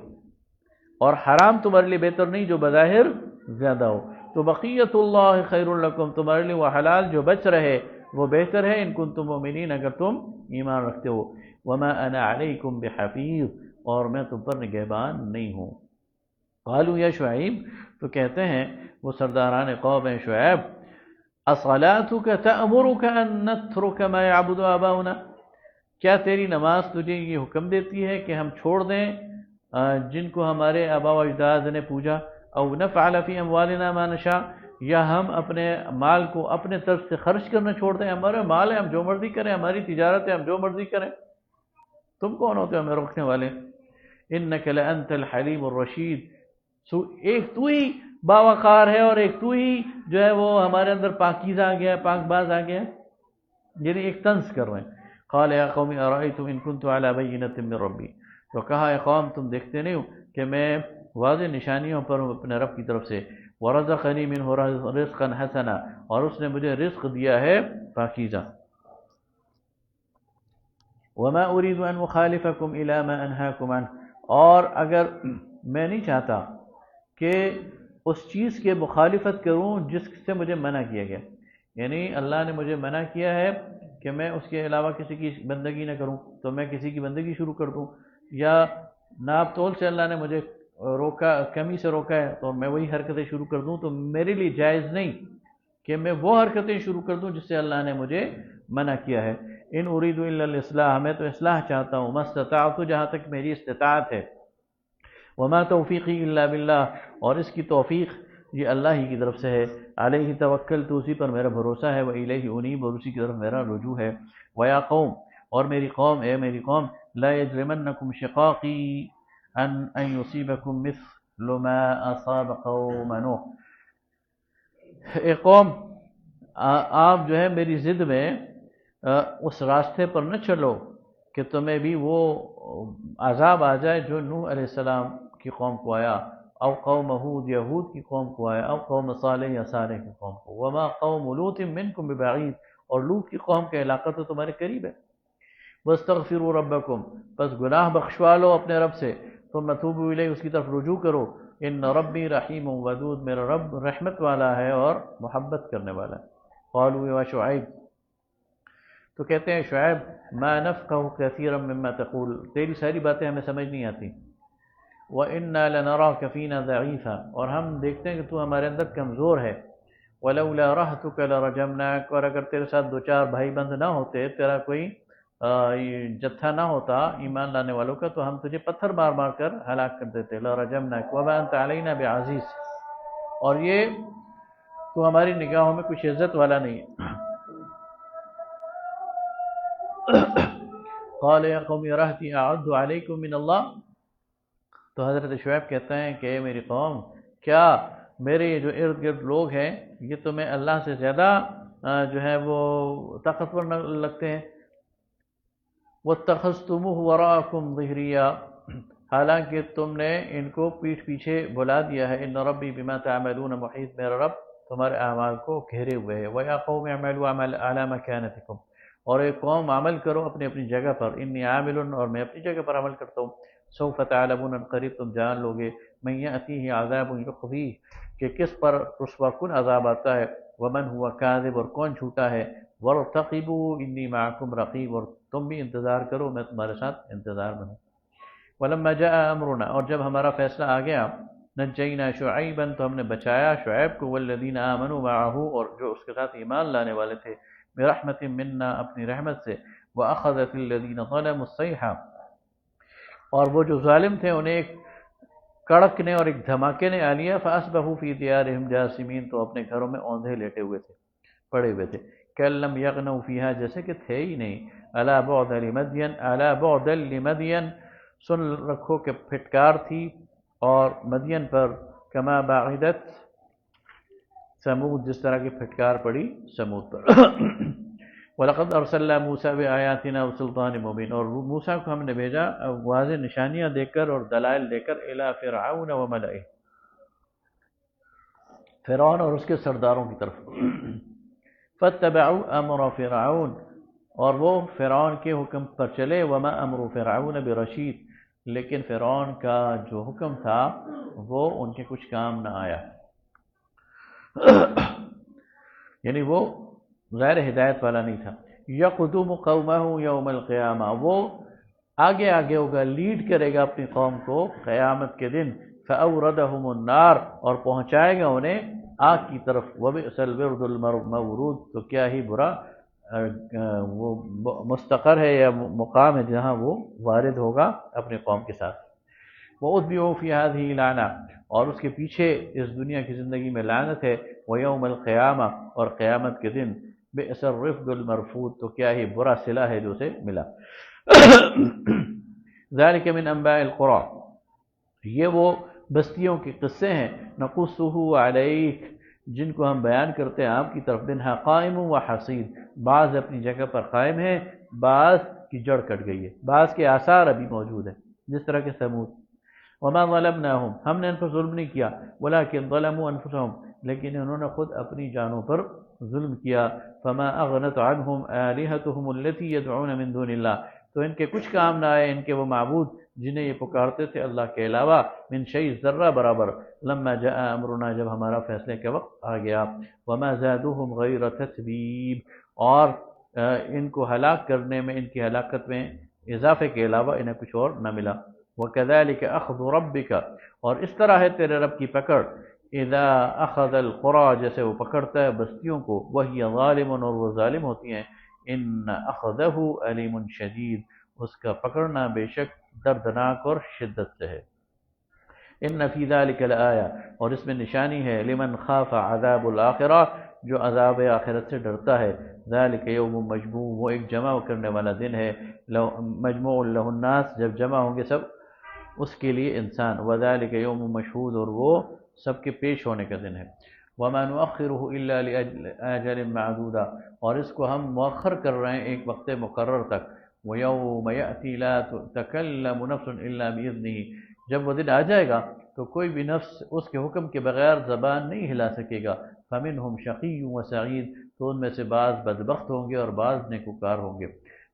اور حرام تمہارے لیے بہتر نہیں جو بظاہر زیادہ ہو۔ تو بقیت اللہ خیر لکم، تمہارے لیے وہ حلال جو بچ رہے وہ بہتر ہے، ان کنتم مؤمنین، اگر تم ایمان رکھتے ہو۔ وما انا علیکم بحفیظ، اور میں تم پر نگہبان نہیں ہوں۔ قالوا یا شعیب، تو کہتے ہیں وہ سرداران قوم ہیں شعیب، اصلاتک تأمرک ان نترک ما یعبد آباؤنا، کیا تیری نماز تجھے یہ حکم دیتی ہے کہ ہم چھوڑ دیں جن کو ہمارے آبا و اجداد نے پوجا، او نفعل فی اموالنا ما نشاء، یا ہم اپنے مال کو اپنے طرف سے خرچ کرنا چھوڑ دیں، ہمارے مال ہے ہم جو مرضی کریں، ہماری تجارت ہے ہم جو مرضی کریں، تم کون ہوتے ہو ہمیں روکنے والے؟ انک لانت الحلیم الرشید، ایک تو ہی باوقار ہے اور ایک تو ہی جو ہے وہ ہمارے اندر پاکیزہ آ گیا ہے، پاک باز آ گیا ہے، یعنی ایک طنز کر رہے ہیں۔ قال یا قوم ارأیتم ان کنت علی بینۃ من ربی، تو کہا اے قوم تم دیکھتے نہیں ہو کہ میں واضح نشانیوں پر ہوں اپنے رب کی طرف سے، ورزقنی منہ رزقا حسنا، اور اس نے مجھے رزق دیا ہے پاکیزہ، وما اريد ان اخالفكم الى ما انهاكم عنه، اور اگر میں نہیں چاہتا کہ اس چیز کے مخالفت کروں جس سے مجھے منع کیا گیا، یعنی اللہ نے مجھے منع کیا ہے کہ میں اس کے علاوہ کسی کی بندگی نہ کروں، تو میں کسی کی بندگی شروع کر دوں، یا ناپ تول سے اللہ نے مجھے روکا، کمی سے روکا ہے تو میں وہی حرکتیں شروع کر دوں، تو میرے لیے جائز نہیں کہ میں وہ حرکتیں شروع کر دوں جس سے اللہ نے مجھے منع کیا ہے۔ ان اريد الا الاصلاح، میں تو اصلاح چاہتا ہوں، ما استطعت، جہاں تک میری استطاعت ہے، وما توفیقی الا باللہ، اور اس کی توفیق یہ اللہ ہی کی طرف سے ہے، علیہ توکلت، اسی پر میرا بھروسہ ہے، والیہ انیب، اور اسی کی طرف میرا رجوع ہے۔ ویا قوم، اور میری قوم، اے میری قوم، لا یجرمنکم شقاقی ان یصیبکم مثل ما اصاب قوم نوح، اے قوم آپ جو ہے میری ضد میں اس راستے پر نہ چلو کہ تمہیں بھی وہ عذاب آ جائے جو نوح علیہ السلام کی قوم کو آیا، او قوم ہود، یہود کی قوم کو آیا، او قوم صالح، یا صالح کی قوم کو، وما قوم لوط منکم ببعید، اور لوط کی قوم کا علاقہ تو تمہارے قریب ہے۔ واستغفروا ربکم، بس گناہ بخشوا لو اپنے رب سے، ثم توبوا الیہ، اس کی طرف رجوع کرو، ان ربی رحیم ودود، میرا رب رحمت والا ہے اور محبت کرنے والا ہے۔ قالوا یا شعیب، تو کہتے ہیں شعیب، ما نفقہ کثیرا مما تقول، تیری ساری باتیں ہمیں سمجھ نہیں آتی، وَإِنَّا لَنَرَاكَ فِينَا ضَعِيفًا، اور ہم دیکھتے ہیں کہ تو ہمارے اندر کمزور ہے، وَلَوْلَا رَهْتُكَ لَرَجَمْنَاكَ، اور اگر تیرے ساتھ دو چار بھائی بند نہ ہوتے، تیرا کوئی جتھا نہ ہوتا ایمان لانے والوں کا، تو ہم تجھے پتھر مار مار کر ہلاک کر دیتے، لَرَجَمْنَاكَ وَمَا أَنْتَ عَلَيْنَا بِعَزِيزٍ، اور یہ تو ہماری نگاہوں میں کچھ عزت والا نہیں ہے۔ قال یا قوم رہتی اعد علیکم من اللہ، تو حضرت شعیب کہتے ہیں کہ اے میری قوم، کیا میرے یہ جو ارد گرد لوگ ہیں یہ تمہیں اللہ سے زیادہ جو ہے وہ طاقتور لگتے ہیں؟ وَاتَّخَذْتُمُوهُ وَرَاءَكُمْ ظِهْرِيًّا، حالانکہ تم نے ان کو پیٹھ پیچھے بلا دیا ہے، ان ربی بما تعملون محیط، میرا رب تمہارے اعمال کو گھیرے ہوئے ہے۔ وَيَا قَوْمِ اعْمَلُوا عَلَىٰ مَكَانَتِكُمْ، اور ایک قوم عمل کرو اپنی اپنی جگہ پر، انی عامل، اور میں اپنی جگہ پر عمل کرتا ہوں، سوف تعلمون، قریب تم جان لوگے، من یأتیہ عذاب یخزیہ، کہ کس پر رسوا کن عذاب آتا ہے، ومن هو کاذب اور کون جھوٹا ہے، وارتقبوا انی معکم رقیب اور تم بھی انتظار کرو میں تمہارے ساتھ انتظار میں ہوں۔ ولما جاء امرنا اور جب ہمارا فیصلہ آ گیا، نجینا شعیبا تو ہم نے بچایا شعیب کو، والذین آمنوا معه اور جو اس کے ساتھ ایمان لانے والے تھے، برحمت منا اپنی رحمت سے، واخذت الذین ظلموا الصیحہ اور وہ جو ظالم تھے انہیں ایک کڑک نے اور ایک دھماکے نے آ لیا، فاصبحوا فی دیارہم جاثمین تو اپنے گھروں میں اوندھے لیٹے ہوئے تھے، پڑے ہوئے تھے، کأن لم یغنوا فیہا جیسے کہ تھے ہی نہیں، الا بعد لمدین الا بعد لمدین سن رکھو کہ پھٹکار تھی اور مدین پر، کما باعدت سمود جس طرح کی پھٹکار پڑی سمود پر۔ وَلَقَدْ أَرْسَلْنَا مُوسَىٰ بِآيَاتِنَا وَسُلْطَانٍ مُبِينٍ اور موسیٰ کو ہم نے بھیجا واضح نشانیاں دے کر اور دلائل دے کر، إِلَىٰ فِرْعَوْنَ وَمَلَئِهِ فرعون اور اس کے سرداروں کی طرف۔ فَاتَّبَعُوا أَمْرَ فِرْعَوْنَ اور وہ فرعون کے حکم پر چلے، وَمَا أَمْرُ فِرْعَوْنَ بِرَشِيدٍ لیکن فرعون کا جو حکم تھا وہ ان کے کچھ کام نہ آیا، یعنی وہ غیر ہدایت والا نہیں تھا۔ یقدم قومہ یوم القیامہ وہ آگے آگے ہوگا، لیڈ کرے گا اپنی قوم کو قیامت کے دن، فأوردہم النار اور پہنچائے گا انہیں آگ کی طرف، وبئس الورد المورود تو کیا ہی برا وہ مستقر ہے یا مقام ہے جہاں وہ وارد ہوگا اپنی قوم کے ساتھ۔ وَأُتْبِعُوا فِي هَذِهِ لَعْنَةً اور اس کے پیچھے اس دنیا کی زندگی میں لعنت ہے، وَيَوْمَ الْقِيَامَةِ اور قیامت کے دن، بئس الرفد المرفود تو کیا ہی برا صلہ ہے جو اسے ملا۔ ذَلِكَ مِنْ أَنْبَاءِ الْقُرَىٰ یہ وہ بستیوں کے قصے ہیں، نَقُصُّهُ عَلَيْكَ جن کو ہم بیان کرتے ہیں آپ کی طرف، منها قائم و حصید بعض اپنی جگہ پر قائم ہیں، بعض کی جڑ کٹ گئی ہے، بعض کے آثار ابھی موجود ہیں جس طرح کے ثمود۔ وما ظلمناہم ہم نے ان پر ظلم نہیں کیا، ولکن ظلموا انفسہم لیکن انہوں نے خود اپنی جانوں پر ظلم کیا، فما اغنت عنہم آلہتہم التی یدعون من دون اللہ تو ان کے کچھ کام نہ آئے ان کے وہ معبود جنہیں یہ پکارتے تھے اللہ کے علاوہ، من شیء ذرہ برابر، لما جاء امرنا جب ہمارا فیصلے کا وقت آ گیا، وما زادوہم غیر تتبیب اور ان کو ہلاک کرنے میں ان کی ہلاکت میں اضافے کے علاوہ انہیں کچھ اور نہ ملا۔ وَكَذَلِكَ أَخْذُ رَبِّكَ اور اس طرح ہے تیرے رب کی پکڑ، اذا اخذ القرى جیسے وہ پکڑتا ہے بستیوں کو، وهي ظالم اور وہ ظالم ہوتی ہیں، ان اخذه علیم شدید اس کا پکڑنا بے شک دردناک اور شدت سے ہے۔ ان فی ذلک لآیہ اور اس میں نشانی ہے، لمن خاف عذاب الآخرہ جو عذاب آخرت سے ڈرتا ہے، ذالک یوم مجموع وہ ایک جمع کرنے والا دن ہے، مجموع لہ الناس جب جمع ہوں گے سب اس کے لیے انسان، وذالک یوم مشہود اور وہ سب کے پیش ہونے کا دن ہے۔ وما نؤخرہ الا لأجل معدودہ اور اس کو ہم مؤخر کر رہے ہیں ایک وقت مقرر تک، ویوم یأتی لا تکلم نفس الا بإذنہ جب وہ دن آ جائے گا تو کوئی بھی نفس اس کے حکم کے بغیر زبان نہیں ہلا سکے گا، فمنہم شقی و سعید تو ان میں سے بعض بدبخت ہوں گے اور بعض نیکوکار ہوں گے۔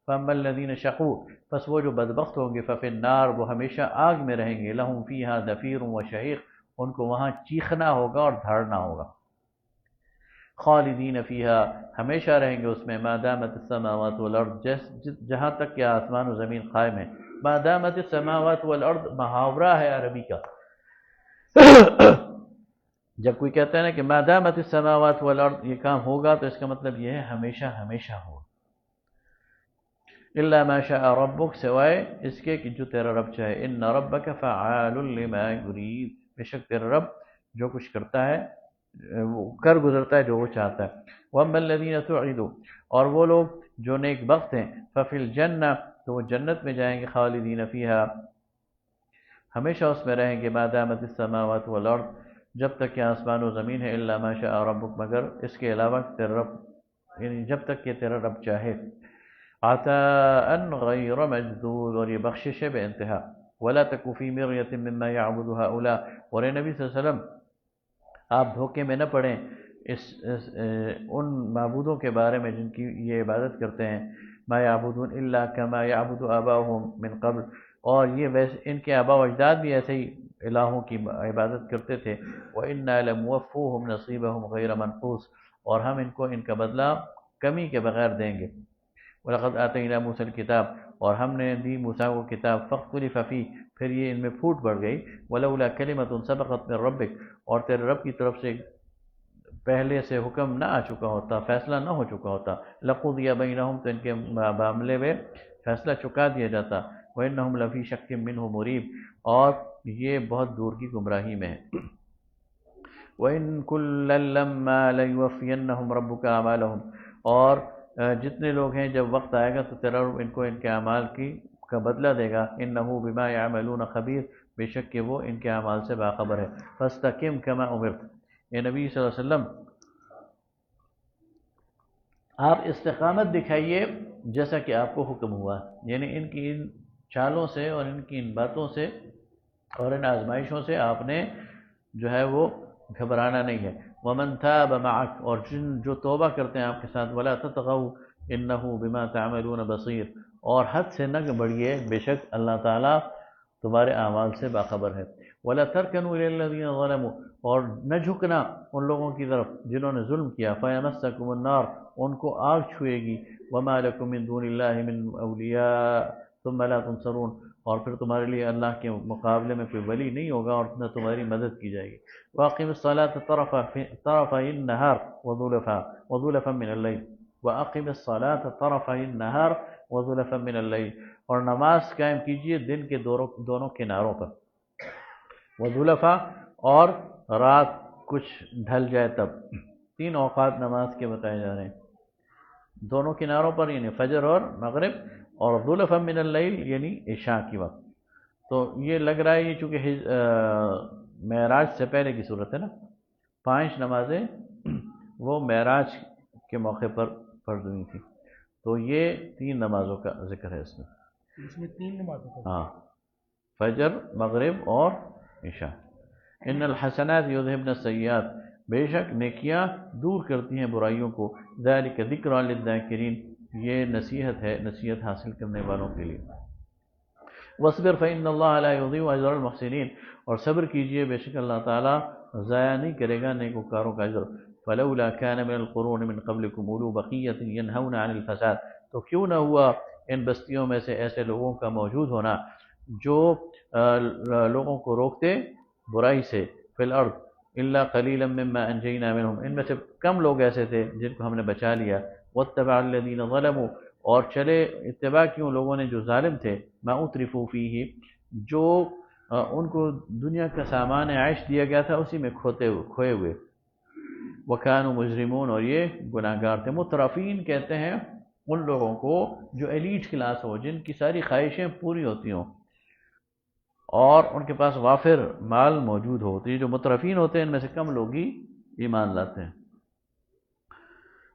فاما الذین شقوا پس وہ جو بدبخت ہوں گے، ففی النار وہ ہمیشہ آگ میں رہیں گے، لہم فیہا زفیر و شہیق ان کو وہاں چیخنا ہوگا اور دھاڑنا ہوگا، خالدین فیہا ہمیشہ رہیں گے اس میں، ما دامت السماوات والارض جہاں تک کہ آسمان و زمین قائم ہے۔ ما دامت السماوات والارض محاورہ ہے عربی کا، جب کوئی کہتا ہے نا کہ ما دامت السماوات والارض یہ کام ہوگا تو اس کا مطلب یہ ہے ہمیشہ ہمیشہ ہوگا، الا ما شاء ربک سوائے اس کے کہ جو تیرا رب چاہے، ان ربک فعال لما یرید بے شک تیرا رب جو کچھ کرتا ہے وہ کر گزرتا ہے جو وہ چاہتا ہے۔ واما الذین سعدوا اور وہ لوگ جو نیک بخت ہیں، ففی الجنہ تو وہ جنت میں جائیں گے، خالدین فیہا ہمیشہ اس میں رہیں گے، ما دامت السماوات والارض جب تک کہ آسمان و زمین ہے، الا ما شاء ربک مگر اس کے علاوہ تیرا رب یعنی جب تک کہ تیرا رب چاہے، عطاء غیر مجذوذ اور یہ بخشش ہے بے انتہا۔ ولا تک فی مرية مما يعبد هؤلاء اور اے نبی صلی اللہ علیہ وسلم آپ دھوکے میں نہ پڑیں ان معبودوں کے بارے میں جن کی یہ عبادت کرتے ہیں، ما يعبدون الا كما يعبد آباؤهم من قبل اور یہ ویسے ان کے آباء و اجداد بھی ایسے ہی الہوں کی عبادت کرتے تھے، وَإِنَّا لَمُوَفُّوهُمْ نَصِيبَهُمْ غَيْرَ مَنْقُوص اور ہم ان کو ان کا بدلہ کمی کے بغیر دیں گے۔ وَلَقَدْ آتَيْنَا مُوسَى الْكِتَابَ، اور ہم نے دی موسیٰ کو کتاب، فَاخْتُلِفَ فِیہ، پھر یہ ان میں پھوٹ پڑ گئی، وَلَوْلَا كَلِمَةٌ سَبَقَتْ مِن رَبِّکَ، اور تیرے رب کی طرف سے پہلے سے حکم نہ آ چکا ہوتا، فیصلہ نہ ہو چکا ہوتا، لَقُضِیَ بَیْنَہُم، تو ان کے معاملے میں فیصلہ چکا دیا جاتا، وَإِنَّهُمْ لَفِی شَکٍّ مِّنْہُ مُریب، اور یہ بہت دور کی گمراہی میں ہے۔ وَإِن كُلًّا لَّمَّا لَيُوَفِّيَنَّهُمْ رَبُّكَ أَعْمَالَهُمْ، اور جتنے لوگ ہیں جب وقت آئے گا تو تیرا رب ان کو ان کے اعمال کا بدلہ دے گا، إِنَّهُ بِمَا يَعْمَلُونَ خَبِيرٌ، بے شک کہ وہ ان کے اعمال سے باخبر ہے۔ فَاسْتَقِمْ كَمَا أُمِرْتَ، اے نبی صلی اللہ علیہ وسلم آپ استقامت دکھائیے جیسا کہ آپ کو حکم ہوا، یعنی ان کی ان چالوں سے اور ان کی ان باتوں سے اور ان آزمائشوں سے آپ نے جو ہے وہ گھبرانا نہیں ہے۔ وَمَنْ تَابَ مَعَكَ، اور جو توبہ کرتے ہیں آپ کے ساتھ، وَلَا تَطْغَوْا إِنَّهُ بِمَا تَعْمَلُونَ بَصِيرٌ، اور حد سے نہ بڑھیے، بے شک اللہ تعالیٰ تمہارے اعمال سے باخبر ہے۔ وَلَا تَرْكَنُوا إِلَى الَّذِينَ ظَلَمُوا، اور نہ جھکنا ان لوگوں کی طرف جنہوں نے ظلم کیا، فَيَمَسَّكُمُ النَّارُ، ان کو آگ چھوئے گی، وَمَا لَكُم مِّن دُونِ اللَّهِ مِنْ أَوْلِيَاءَ ثُمَّ لَا تُنصَرُونَ، اور پھر تمہارے لیے اللہ کے مقابلے میں کوئی ولی نہیں ہوگا اور نہ تمہاری مدد کی جائے گی۔ وَأَقِمِ الصَّلَاةَ طَرَفَيِ النَّهَارِ وَزُلَفًا مِّنَ اللَّيْلِ، وَأَقِمِ الصَّلَاةَ طَرَفَيِ النَّهَارِ وَزُلَفًا مِّنَ اللَّيْلِ، اور نماز قائم کیجیے دن کے دونوں کناروں پر، وَزُلَفًا، اور رات کچھ ڈھل جائے تب، تین اوقات نماز کے بتائے جا رہے ہیں دونوں کناروں پر، یعنی فجر اور مغرب، اور ظلفا من اللیل یعنی عشاء کی وقت۔ تو یہ لگ رہا ہے یہ چونکہ معراج سے پہلے کی صورت ہے نا، 5 نمازیں وہ معراج کے موقع پر فرض ہوئی تھی، تو یہ 3 نمازوں کا ذکر ہے اس میں 3 نمازوں کا، ہاں، فجر، مغرب اور عشاء۔ ان الحسنات یذہبن السیئات، بے شک نیکیاں دور کرتی ہیں برائیوں کو، ذالک ذکری للذاکرین، یہ نصیحت ہے نصیحت حاصل کرنے والوں کے لیے۔ واصبر فإن اللہ لا یضیع اجر المحسنین، اور صبر کیجئے بے شک اللہ تعالیٰ ضائع نہیں کرے گا نیکوکاروں کا اجر۔ فلولا كان من القرون من قبلكم اولو بقیۃ ینہون عن الفساد، تو کیوں نہ ہوا ان بستیوں میں سے ایسے لوگوں کا موجود ہونا جو لوگوں کو روکتے برائی سے، فی الارض الا قلیلا مما انجینا منہم، ان میں سے کم لوگ ایسے تھے جن کو ہم نے بچا لیا، واتبع الذین ظلموا، اور چلے اتباع کیوں لوگوں نے جو ظالم تھے، ما اترفوا فیہ، جو ان کو دنیا کا سامان عیش دیا گیا تھا اسی میں کھوئے ہوئے، وکانوا مجرمون، اور یہ گناہ گار تھے۔ مترفین کہتے ہیں ان لوگوں کو جو ایلیٹ کلاس ہو، جن کی ساری خواہشیں پوری ہوتی ہوں اور ان کے پاس وافر مال موجود ہو، تو یہ جو مترفین ہوتے ہیں ان میں سے کم لوگ ہی ایمان لاتے ہیں،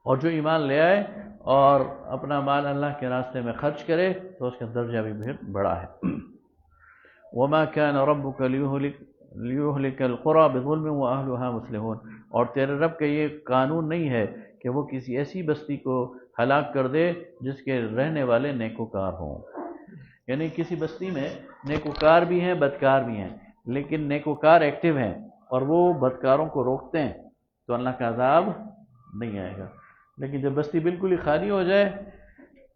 اور جو ایمان لے آئے اور اپنا مال اللہ کے راستے میں خرچ کرے تو اس کا درجہ بھی بہت بڑا ہے۔ وما كان ربك ليهلك القرى بظلم واهلها مصلحون، اور تیرے رب کا یہ قانون نہیں ہے کہ وہ کسی ایسی بستی کو ہلاک کر دے جس کے رہنے والے نیکوکار ہوں، یعنی کسی بستی میں نیکوکار بھی ہیں بدکار بھی ہیں، لیکن نیکوکار ایکٹیو ہیں اور وہ بدکاروں کو روکتے ہیں تو اللہ کا عذاب نہیں آئے گا، لیکن جب بستی بالکل ہی خالی ہو جائے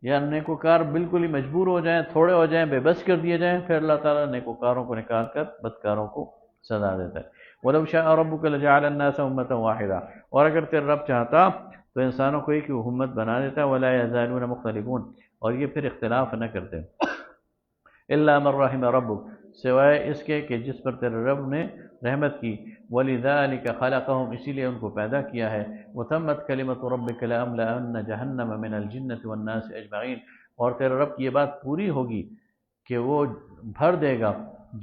یا نیکوکار بالکل ہی مجبور ہو جائیں، تھوڑے ہو جائیں، بے بس کر دیے جائیں، پھر اللہ تعالیٰ نیکوکاروں کو نکال کر بدکاروں کو سزا دیتا ہے۔ وَلَوْ شَاءَ رَبُّكَ لَجَعَلَ النَّاسَ أُمَّةً وَاحِدَةً، اور اگر تیرا رب چاہتا تو انسانوں کو ایک امت بنا دیتا، وَلَا يَزَالُونَ مُخْتَلِفُونَ، اور یہ پھر اختلاف نہ کرتے، إِلَّا مَن رَحِمَ رَبُّكَ، سوائے اس کے کہ جس پر تیرے رب نے رحمت کی، وَلِذَلِكَ خَلَقَهُمْ، اسی لیے ان کو پیدا کیا ہے، وَتَمَّتْ كَلِمَةُ رَبِّكَ لَأَمْلَأَنَّ جَهَنَّمَ مِنَ الْجِنَّةِ وَالنَّاسِ أَجْمَعِينَ، اور تیرے رب کی یہ بات پوری ہوگی کہ وہ بھر دے گا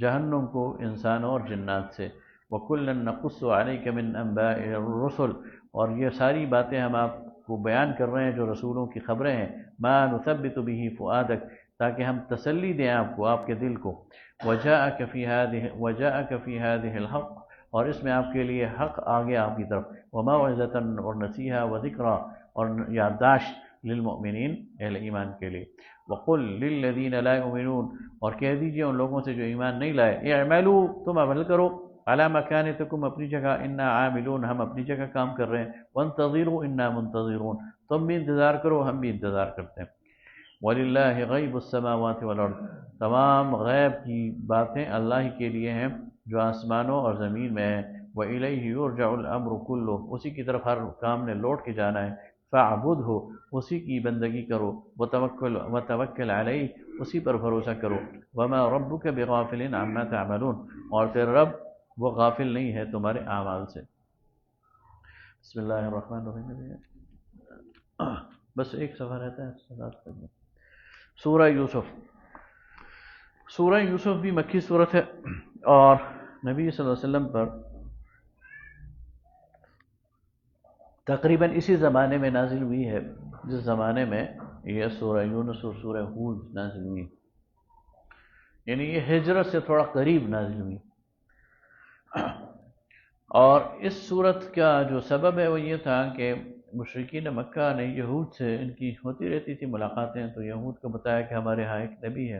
جہنم کو انسانوں اور جنات سے، وَكُلًّا نَقُصُّ عَلَيْكَ مِنْ أَنْبَاءِ الرُّسُلِ، اور یہ ساری باتیں ہم آپ کو بیان کر رہے ہیں جو رسولوں کی خبریں ہیں، مَا نُثَبِّتُ بِهِ فُؤَادَكَ، تاکہ ہم تسلی دیں آپ کو، آپ کے دل کو، وَجَاءَكَ فِي هَذِهِ الْحَقُّ، اور اس میں آپ کے لیے حق آگے آپ کی طرف، وَمَوْعِظَةً، اور نصیحہ، وذکریٰ، اور یادداشت، للمؤمنین، اہل ایمان کے لیے، وَقُلْ لِلَّذِينَ لَا يُؤْمِنُونَ، اور کہہ دیجئے ان لوگوں سے جو ایمان نہیں لائے، اعملوا، تم عمل کرو، علی مکانتکم اپنی جگہ، انا عاملون ہم اپنی جگہ کام کر رہے ہیں، وانتظروا انا منتظرون تم بھی انتظار کرو ہم بھی انتظار کرتے ہیں۔ وَلِلَّهِ غَيْبُ السَّمَاوَاتِ وَالْأَرْضِ تمام غیب کی باتیں اللہ ہی کے لیے ہیں جو آسمانوں اور زمین میں ہے۔ وَإِلَيْهِ يُرْجَعُ الْأَمْرُ كُلُّهُ اسی کی طرف ہر کام نے لوٹ کے جانا ہے۔ فَاعْبُدْهُ اسی کی بندگی کرو، وَتَوَكَّلْ عَلَيْهِ اسی پر بھروسہ کرو۔ وَمَا رَبُّكَ بِغَافِلٍ عَمَّا تَعْمَلُونَ اور تیرا رب وہ غافل نہیں ہے تمہارے اعمال سے۔ بسم اللہ الرحمن الرحیم۔ بس ایک صفحہ رہتا ہے صلوات کرنے۔ سورہ یوسف۔ سورہ یوسف بھی مکی صورت ہے اور نبی صلی اللہ علیہ وسلم پر تقریباً اسی زمانے میں نازل ہوئی ہے جس زمانے میں یہ سورہ یونس اور سورہ ہود نازل ہوئی، یعنی یہ ہجرت سے تھوڑا قریب نازل ہوئی۔ اور اس صورت کا جو سبب ہے وہ یہ تھا کہ مشرکین مکہ نے یہود سے ان کی ہوتی رہتی تھی ملاقاتیں، تو یہود کو بتایا کہ ہمارے ہاں ایک نبی ہے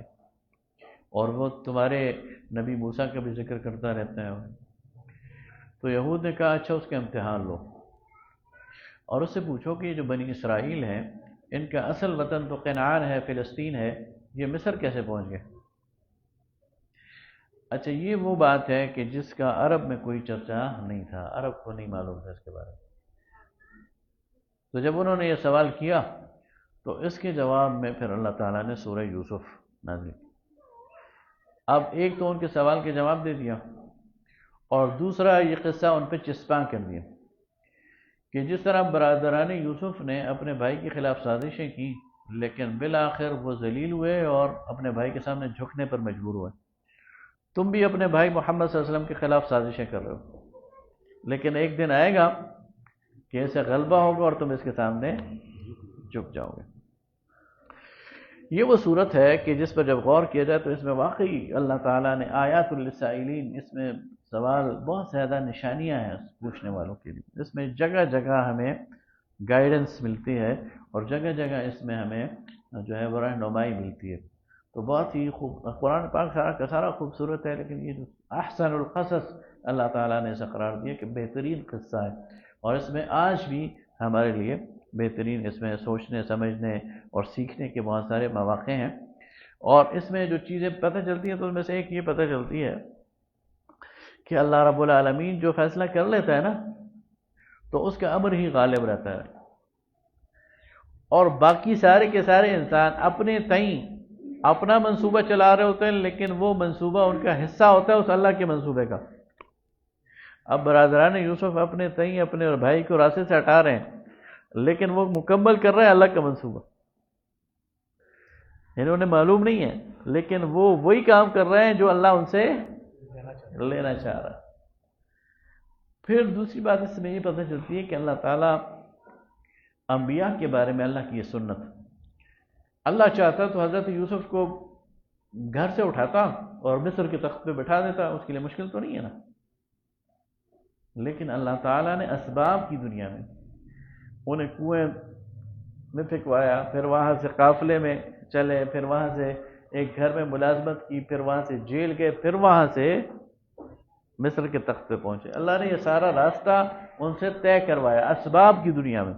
اور وہ تمہارے نبی موسیٰ کا بھی ذکر کرتا رہتا ہے۔ تو یہود نے کہا اچھا اس کا امتحان لو اور اس سے پوچھو کہ یہ جو بنی اسرائیل ہیں ان کا اصل وطن تو کنعان ہے، فلسطین ہے، یہ مصر کیسے پہنچ گئے؟ اچھا یہ وہ بات ہے کہ جس کا عرب میں کوئی چرچا نہیں تھا، عرب کو نہیں معلوم تھا اس کے بارے میں۔ تو جب انہوں نے یہ سوال کیا تو اس کے جواب میں پھر اللہ تعالیٰ نے سورہ یوسف نازل کی۔ اب ایک تو ان کے سوال کے جواب دے دیا اور دوسرا یہ قصہ ان پہ چسپاں کر دیا کہ جس طرح برادران یوسف نے اپنے بھائی کے خلاف سازشیں کی لیکن بالآخر وہ ذلیل ہوئے اور اپنے بھائی کے سامنے جھکنے پر مجبور ہوئے، تم بھی اپنے بھائی محمد صلی اللہ علیہ وسلم کے خلاف سازشیں کر رہے ہو، لیکن ایک دن آئے گا کہ اسے غلبہ ہوگا اور تم اس کے سامنے جھک جاؤ گے۔ یہ وہ صورت ہے کہ جس پر جب غور کیا جائے تو اس میں واقعی اللہ تعالیٰ نے آیات للسائلین، اس میں سوال بہت زیادہ نشانیاں ہیں پوچھنے والوں کے لیے، اس میں جگہ جگہ ہمیں گائیڈنس ملتی ہے اور جگہ جگہ اس میں ہمیں جو ہے وہ رہنمائی ملتی ہے۔ تو بہت ہی خوب قرآن پاک سارا کا سارا خوبصورت ہے، لیکن یہ جو احسن القصص اللہ تعالیٰ نے اسے قرار دیا کہ بہترین قصہ ہے اور اس میں آج بھی ہمارے لیے بہترین اس میں سوچنے سمجھنے اور سیکھنے کے بہت سارے مواقع ہیں۔ اور اس میں جو چیزیں پتہ چلتی ہیں تو ان میں سے ایک یہ پتہ چلتی ہے کہ اللہ رب العالمین جو فیصلہ کر لیتا ہے نا تو اس کا امر ہی غالب رہتا ہے، اور باقی سارے کے سارے انسان اپنے تئیں اپنا منصوبہ چلا رہے ہوتے ہیں لیکن وہ منصوبہ ان کا حصہ ہوتا ہے اس اللہ کے منصوبے کا۔ اب برادران یوسف اپنے تئیں اپنے بھائی کو راستے سے ہٹا رہے ہیں لیکن وہ مکمل کر رہے ہیں اللہ کا منصوبہ، یعنی انہیں معلوم نہیں ہے لیکن وہ وہی کام کر رہے ہیں جو اللہ ان سے لینا چاہ رہا ہے۔ پھر دوسری بات اس میں یہ پتہ چلتی ہے کہ اللہ تعالیٰ انبیاء کے بارے میں اللہ کی یہ سنت، اللہ چاہتا تو حضرت یوسف کو گھر سے اٹھاتا اور مصر کے تخت پہ بٹھا دیتا، اس کے لیے مشکل تو نہیں ہے نا، لیکن اللہ تعالیٰ نے اسباب کی دنیا میں انہیں کنویں میں پھینکوایا، پھر وہاں سے قافلے میں چلے، پھر وہاں سے ایک گھر میں ملازمت کی، پھر وہاں سے جیل گئے، پھر وہاں سے مصر کے تخت پہ پہنچے۔ اللہ نے یہ سارا راستہ ان سے طے کروایا اسباب کی دنیا میں،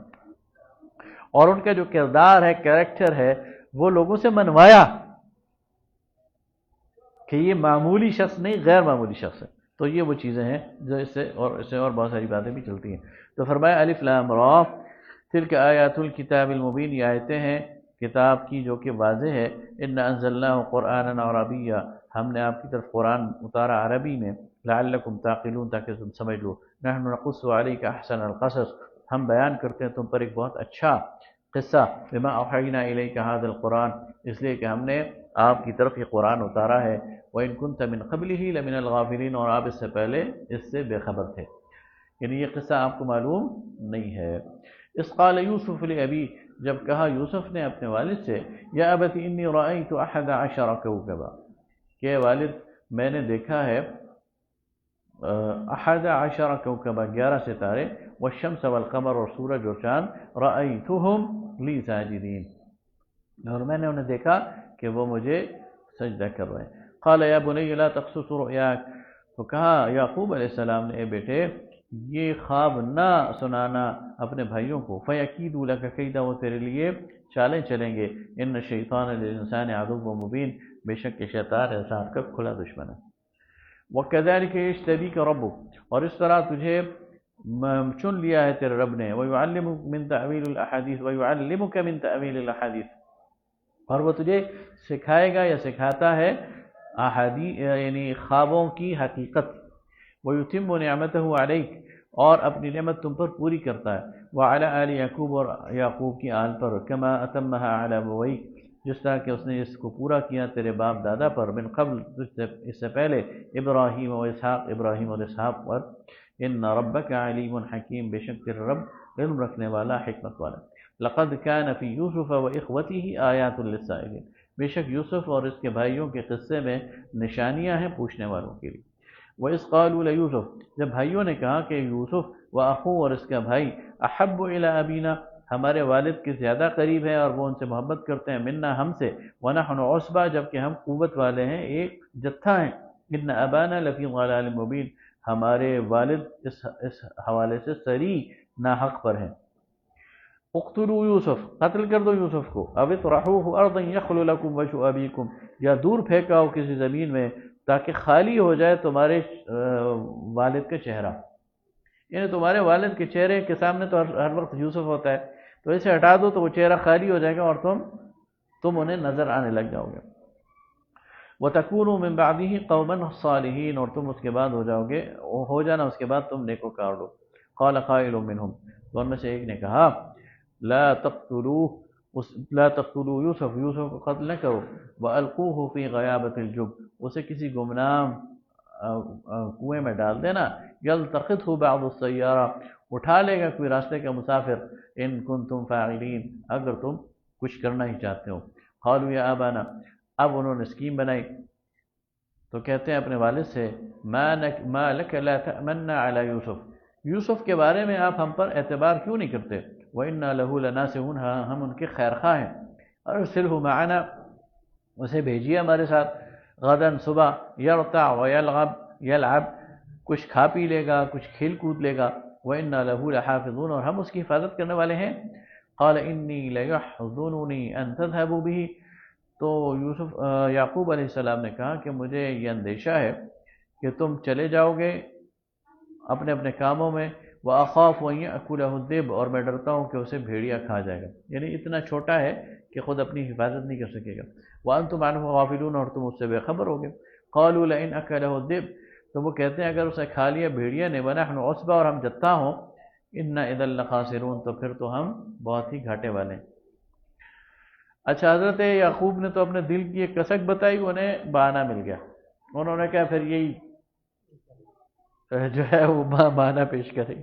اور ان کا جو کردار ہے، کریکٹر ہے، وہ لوگوں سے منوایا کہ یہ معمولی شخص نہیں، غیر معمولی شخص ہے۔ تو یہ وہ چیزیں ہیں جو اس سے اور بہت ساری باتیں بھی چلتی ہیں۔ تو فرمایا الف لام را تلک آیات الکتاب المبین، یہ آیتیں ہیں کتاب کی جو کہ واضح ہے۔ انا انزلناہ قرآنا عربیا، ہم نے آپ کی طرف قرآن اتارا عربی میں، لعلکم تعقلون، تاکہ تم سمجھ لو۔ نحن نقص علیک احسن القصص، ہم بیان کرتے ہیں تم پر ایک بہت اچھا قصہ، بما اوحینا الیک ھذا القرآن، اس لیے کہ ہم نے آپ کی طرف یہ قرآن اتارا ہے۔ وَإِن كُنْتَ مِنْ قَبْلِهِ لَمِنَ الْغَافِلِينَ، اور آپ اس سے پہلے اس سے بے خبر تھے، یعنی یہ قصہ آپ کو معلوم نہیں ہے۔ اذ قال یوسف لأبی، جب کہا یوسف نے اپنے والد سے، یا ابت انی رأیت 11 کوكبا، کہ والد میں نے دیکھا ہے 11 کوكبا، 11 ستارے، والشمس والقمر، اور سورج اور چاند، رأیتهم لی ساجدین، اور میں نے انہیں دیکھا کہ وہ مجھے سجدہ کر رہے ہیں۔ قال یا بنی لا تقصص رؤیاک، تو کہا یعقوب علیہ السلام نے، اے بیٹے یہ خواب نہ سنانا اپنے بھائیوں کو، فَيَكِيدُ لَكَ كَيْدًا، وہ تیرے لیے چالیں چلیں گے، ان الشیطان للانسان عدو مبین، بے شک کہ شیطان انسان کا کھلا دشمن ہے۔ وَكَذَلِكَ يَجْتَبِيكَ رَبُّكَ، اور اس طرح تجھے چن لیا ہے تیرے رب نے، وَيُعَلِّمُكَ مِن تَأْوِيلِ الْأَحَادِيثِ وَيُعَلِّمُكَ مِن تَأْوِيلِ الْأَحَادِيثِ، اور وہ تجھے سکھائے گا یا سکھاتا ہے احادیث یعنی خوابوں کی حقیقت، وَيُتِمُّ نِعْمَتَهُ عَلَيْكَ، اور اپنی نعمت تم پر پوری کرتا ہے، وَعَلَىٰ آلِ یعقوب، اور یعقوب کی آل پر، كَمَا أَتَمَّهَا عَلَىٰ أَبَوَيْكَ، جس طرح کہ اس نے اس کو پورا کیا تیرے باپ دادا پر، من قبل اس سے پہلے، ابراہیم و اسحاق، ابراہیم اور اسحاق پر، ان ربک علیم حکیم، بے شک تیرا رب علم رکھنے والا حکمت والا۔ لقد كان في يوسف واخوته آیات للسائلین، بے شک یوسف اور اس کے بھائیوں کے قصے میں نشانیاں ہیں پوچھنے والوں کے لیے۔ وَإِذْ قَالُوا لَيُوسُف، جب بھائیوں نے کہا کہ یوسف وَأَخُوهُ، اور اس کا بھائی، أَحَبُّ إِلَىٰ أَبِينَا، ہمارے والد کے زیادہ قریب ہے اور وہ ان سے محبت کرتے ہیں، منا، ہم سے، وَنَحْنُ عُصْبَةٌ، جبکہ ہم قوت والے ہیں، ایک جتھا ہیں، إِنَّ أَبَانَا لَفِي ضَلَالٍ مُبِينٍ، ہمارے والد اس حوالے سے صریح ناحق پر ہیں۔ اقتلوا یوسف، قتل کر دو یوسف کو، او اطرحوه ارضا یخل لکم وجه ابیکم، یا دور پھینکاؤ کسی زمین میں تاکہ خالی ہو جائے تمہارے والد کا چہرہ، یعنی تمہارے والد کے چہرے کے سامنے تو ہر وقت یوسف ہوتا ہے، تو اسے ہٹا دو تو وہ چہرہ خالی ہو جائے گا اور تم انہیں نظر آنے لگ جاؤ گے۔ وَتَكُونُوا مِن بَعْدِهِ قَوْمًا صَالِحِينَ، اور تم اس کے بعد ہو جانا اس کے بعد تم نیکوکار لوگ۔ قَالَ قَائِلٌ مِّنْهُمْ، تو ان میں سے ایک نے کہا، لا تقتلوا یوسف، یوسف کو قتل نہ کرو، وَأَلْقُوهُ فِي غَيَابَةِ الْجُبِّ، اسے کسی گمنام کنویں میں ڈال دینا، يَلْتَقِطْهُ بَعْضُ السَّيَّارَةِ، اٹھا لے گا کوئی راستے کا مسافر، إِن كُنتُمْ فَاعِلِينَ، اگر تم کچھ کرنا ہی چاہتے ہو۔ قالوا یا آبانا، اب انہوں نے اسکیم بنائی تو کہتے ہیں اپنے والد سے، ما لك لا تأمنا على یوسف، یوسف کے بارے میں آپ ہم پر اعتبار کیوں نہیں کرتے، وَإِنَّا لَهُ لَنَاصِحُونَ، ہم ان کے خیر خواہ ہیں، أَرْسِلْهُ مَعَنَا، اسے بھیجیے ہمارے ساتھ، غداً صبح، يَرْتَعْ وَيَلْعَبْ، کچھ کھا پی لے گا، کچھ کھیل کود لے گا، وَإِنَّا لَهُ لَحَافِظُونَ، اور ہم اس کی حفاظت کرنے والے ہیں۔ قال إِنِّي لَيَحْزُنُنِي أَن تَذْهَبُوا بِهِ، تو یعقوب علیہ السلام نے کہا کہ مجھے یہ اندیشہ ہے کہ تم چلے جاؤ گے اپنے اپنے کاموں میں، وَأَخَافُ أَن يَأْكُلَهُ الذِّئْبُ، اور میں ڈرتا ہوں کہ اسے بھیڑیا کھا جائے گا، یعنی اتنا چھوٹا ہے کہ خود اپنی حفاظت نہیں کر سکے گا، وَأَنْتُمْ عَنْهُ غَافِلُونَ، اور تم اس سے بے خبر ہوگے۔ قَالُوا لَئِنْ أَكَلَهُ الذِّئْبُ، تو وہ کہتے ہیں اگر اسے کھا لیا بھیڑیا نے، وَنَحْنُ عُصْبَةٌ، اور ہم جتھا ہوں، إِنَّا إِذًا لَخَاسِرُونَ، تو پھر تو ہم بہت ہی گھاٹے والے ہیں۔ اچھا، حضرت یعقوب نے تو اپنے دل کی ایک کسک بتائی، انہیں بہانہ مل گیا، انہوں نے کہا پھر یہی جو ہے وہ بہانہ پیش کرے۔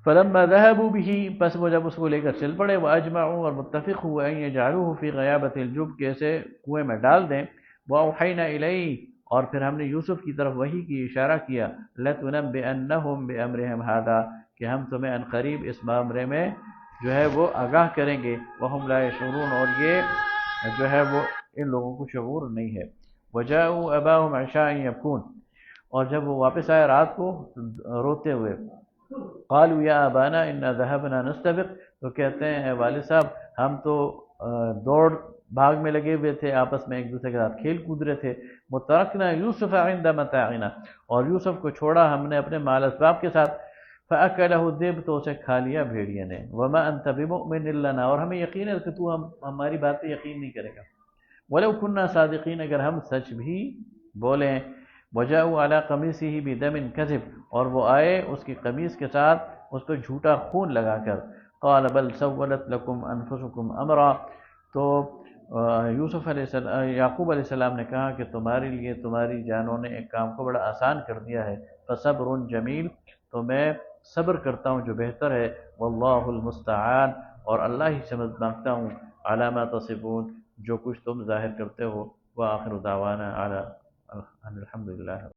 فلما ذهبوا به، پس وہ جب اس کو لے کر چل پڑے، واجمعوا، اور متفق ہوئے، ان يجعلوه في غيابة الجب، کہ اسے کنویں میں ڈال دیں، واوحينا الیہ، اور پھر ہم نے یوسف کی طرف وحی کی، اشارہ کیا، لتنبئنهم بامرهم هذا، کہ ہم تمہیں ان قریب اس معاملے میں جو ہے وہ آگاہ کریں گے، وهم لا يشعرون، اور یہ جو ہے وہ ان لوگوں کو شعور نہیں ہے۔ وجاءوا اباهم عشاء يبكون، اور جب وہ واپس آئے رات کو روتے ہوئے، قالوا یا ابانا انا ذهبنا نستبق، تو کہتے ہیں اے والد صاحب ہم تو دوڑ بھاگ میں لگے ہوئے تھے، آپس میں ایک دوسرے کے ساتھ کھیل کود رہے تھے، وترکنا یوسف عند متاعنا، اور یوسف کو چھوڑا ہم نے اپنے مال اسباب کے ساتھ، فاکلہ الذئب، تو اسے کھا لیا بھیڑیا نے، وما انت بمؤمن لنا، اور ہمیں یقین ہے کہ تو ہماری بات پہ یقین نہیں کرے گا، ولو كنا صادقین، اگر ہم سچ بھی بولیں، وجاءوا على قمیصه بدم كذب، اور وہ آئے اس کی قمیص کے ساتھ اس پہ جھوٹا خون لگا کر، قال بل سولت لكم انفسكم امرا، تو یعقوب علیہ السلام نے کہا کہ تمہارے لیے تمہاری جانوں نے ایک کام کو بڑا آسان کر دیا ہے، فصبر جمیل، تو میں صبر کرتا ہوں جو بہتر ہے، واللہ المستعان، اور اللہ ہی سے مدد مانگتا ہوں، علی ما تصفون، جو کچھ تم ظاہر کرتے ہو، وآخر دعوانا علی الحمدللہ۔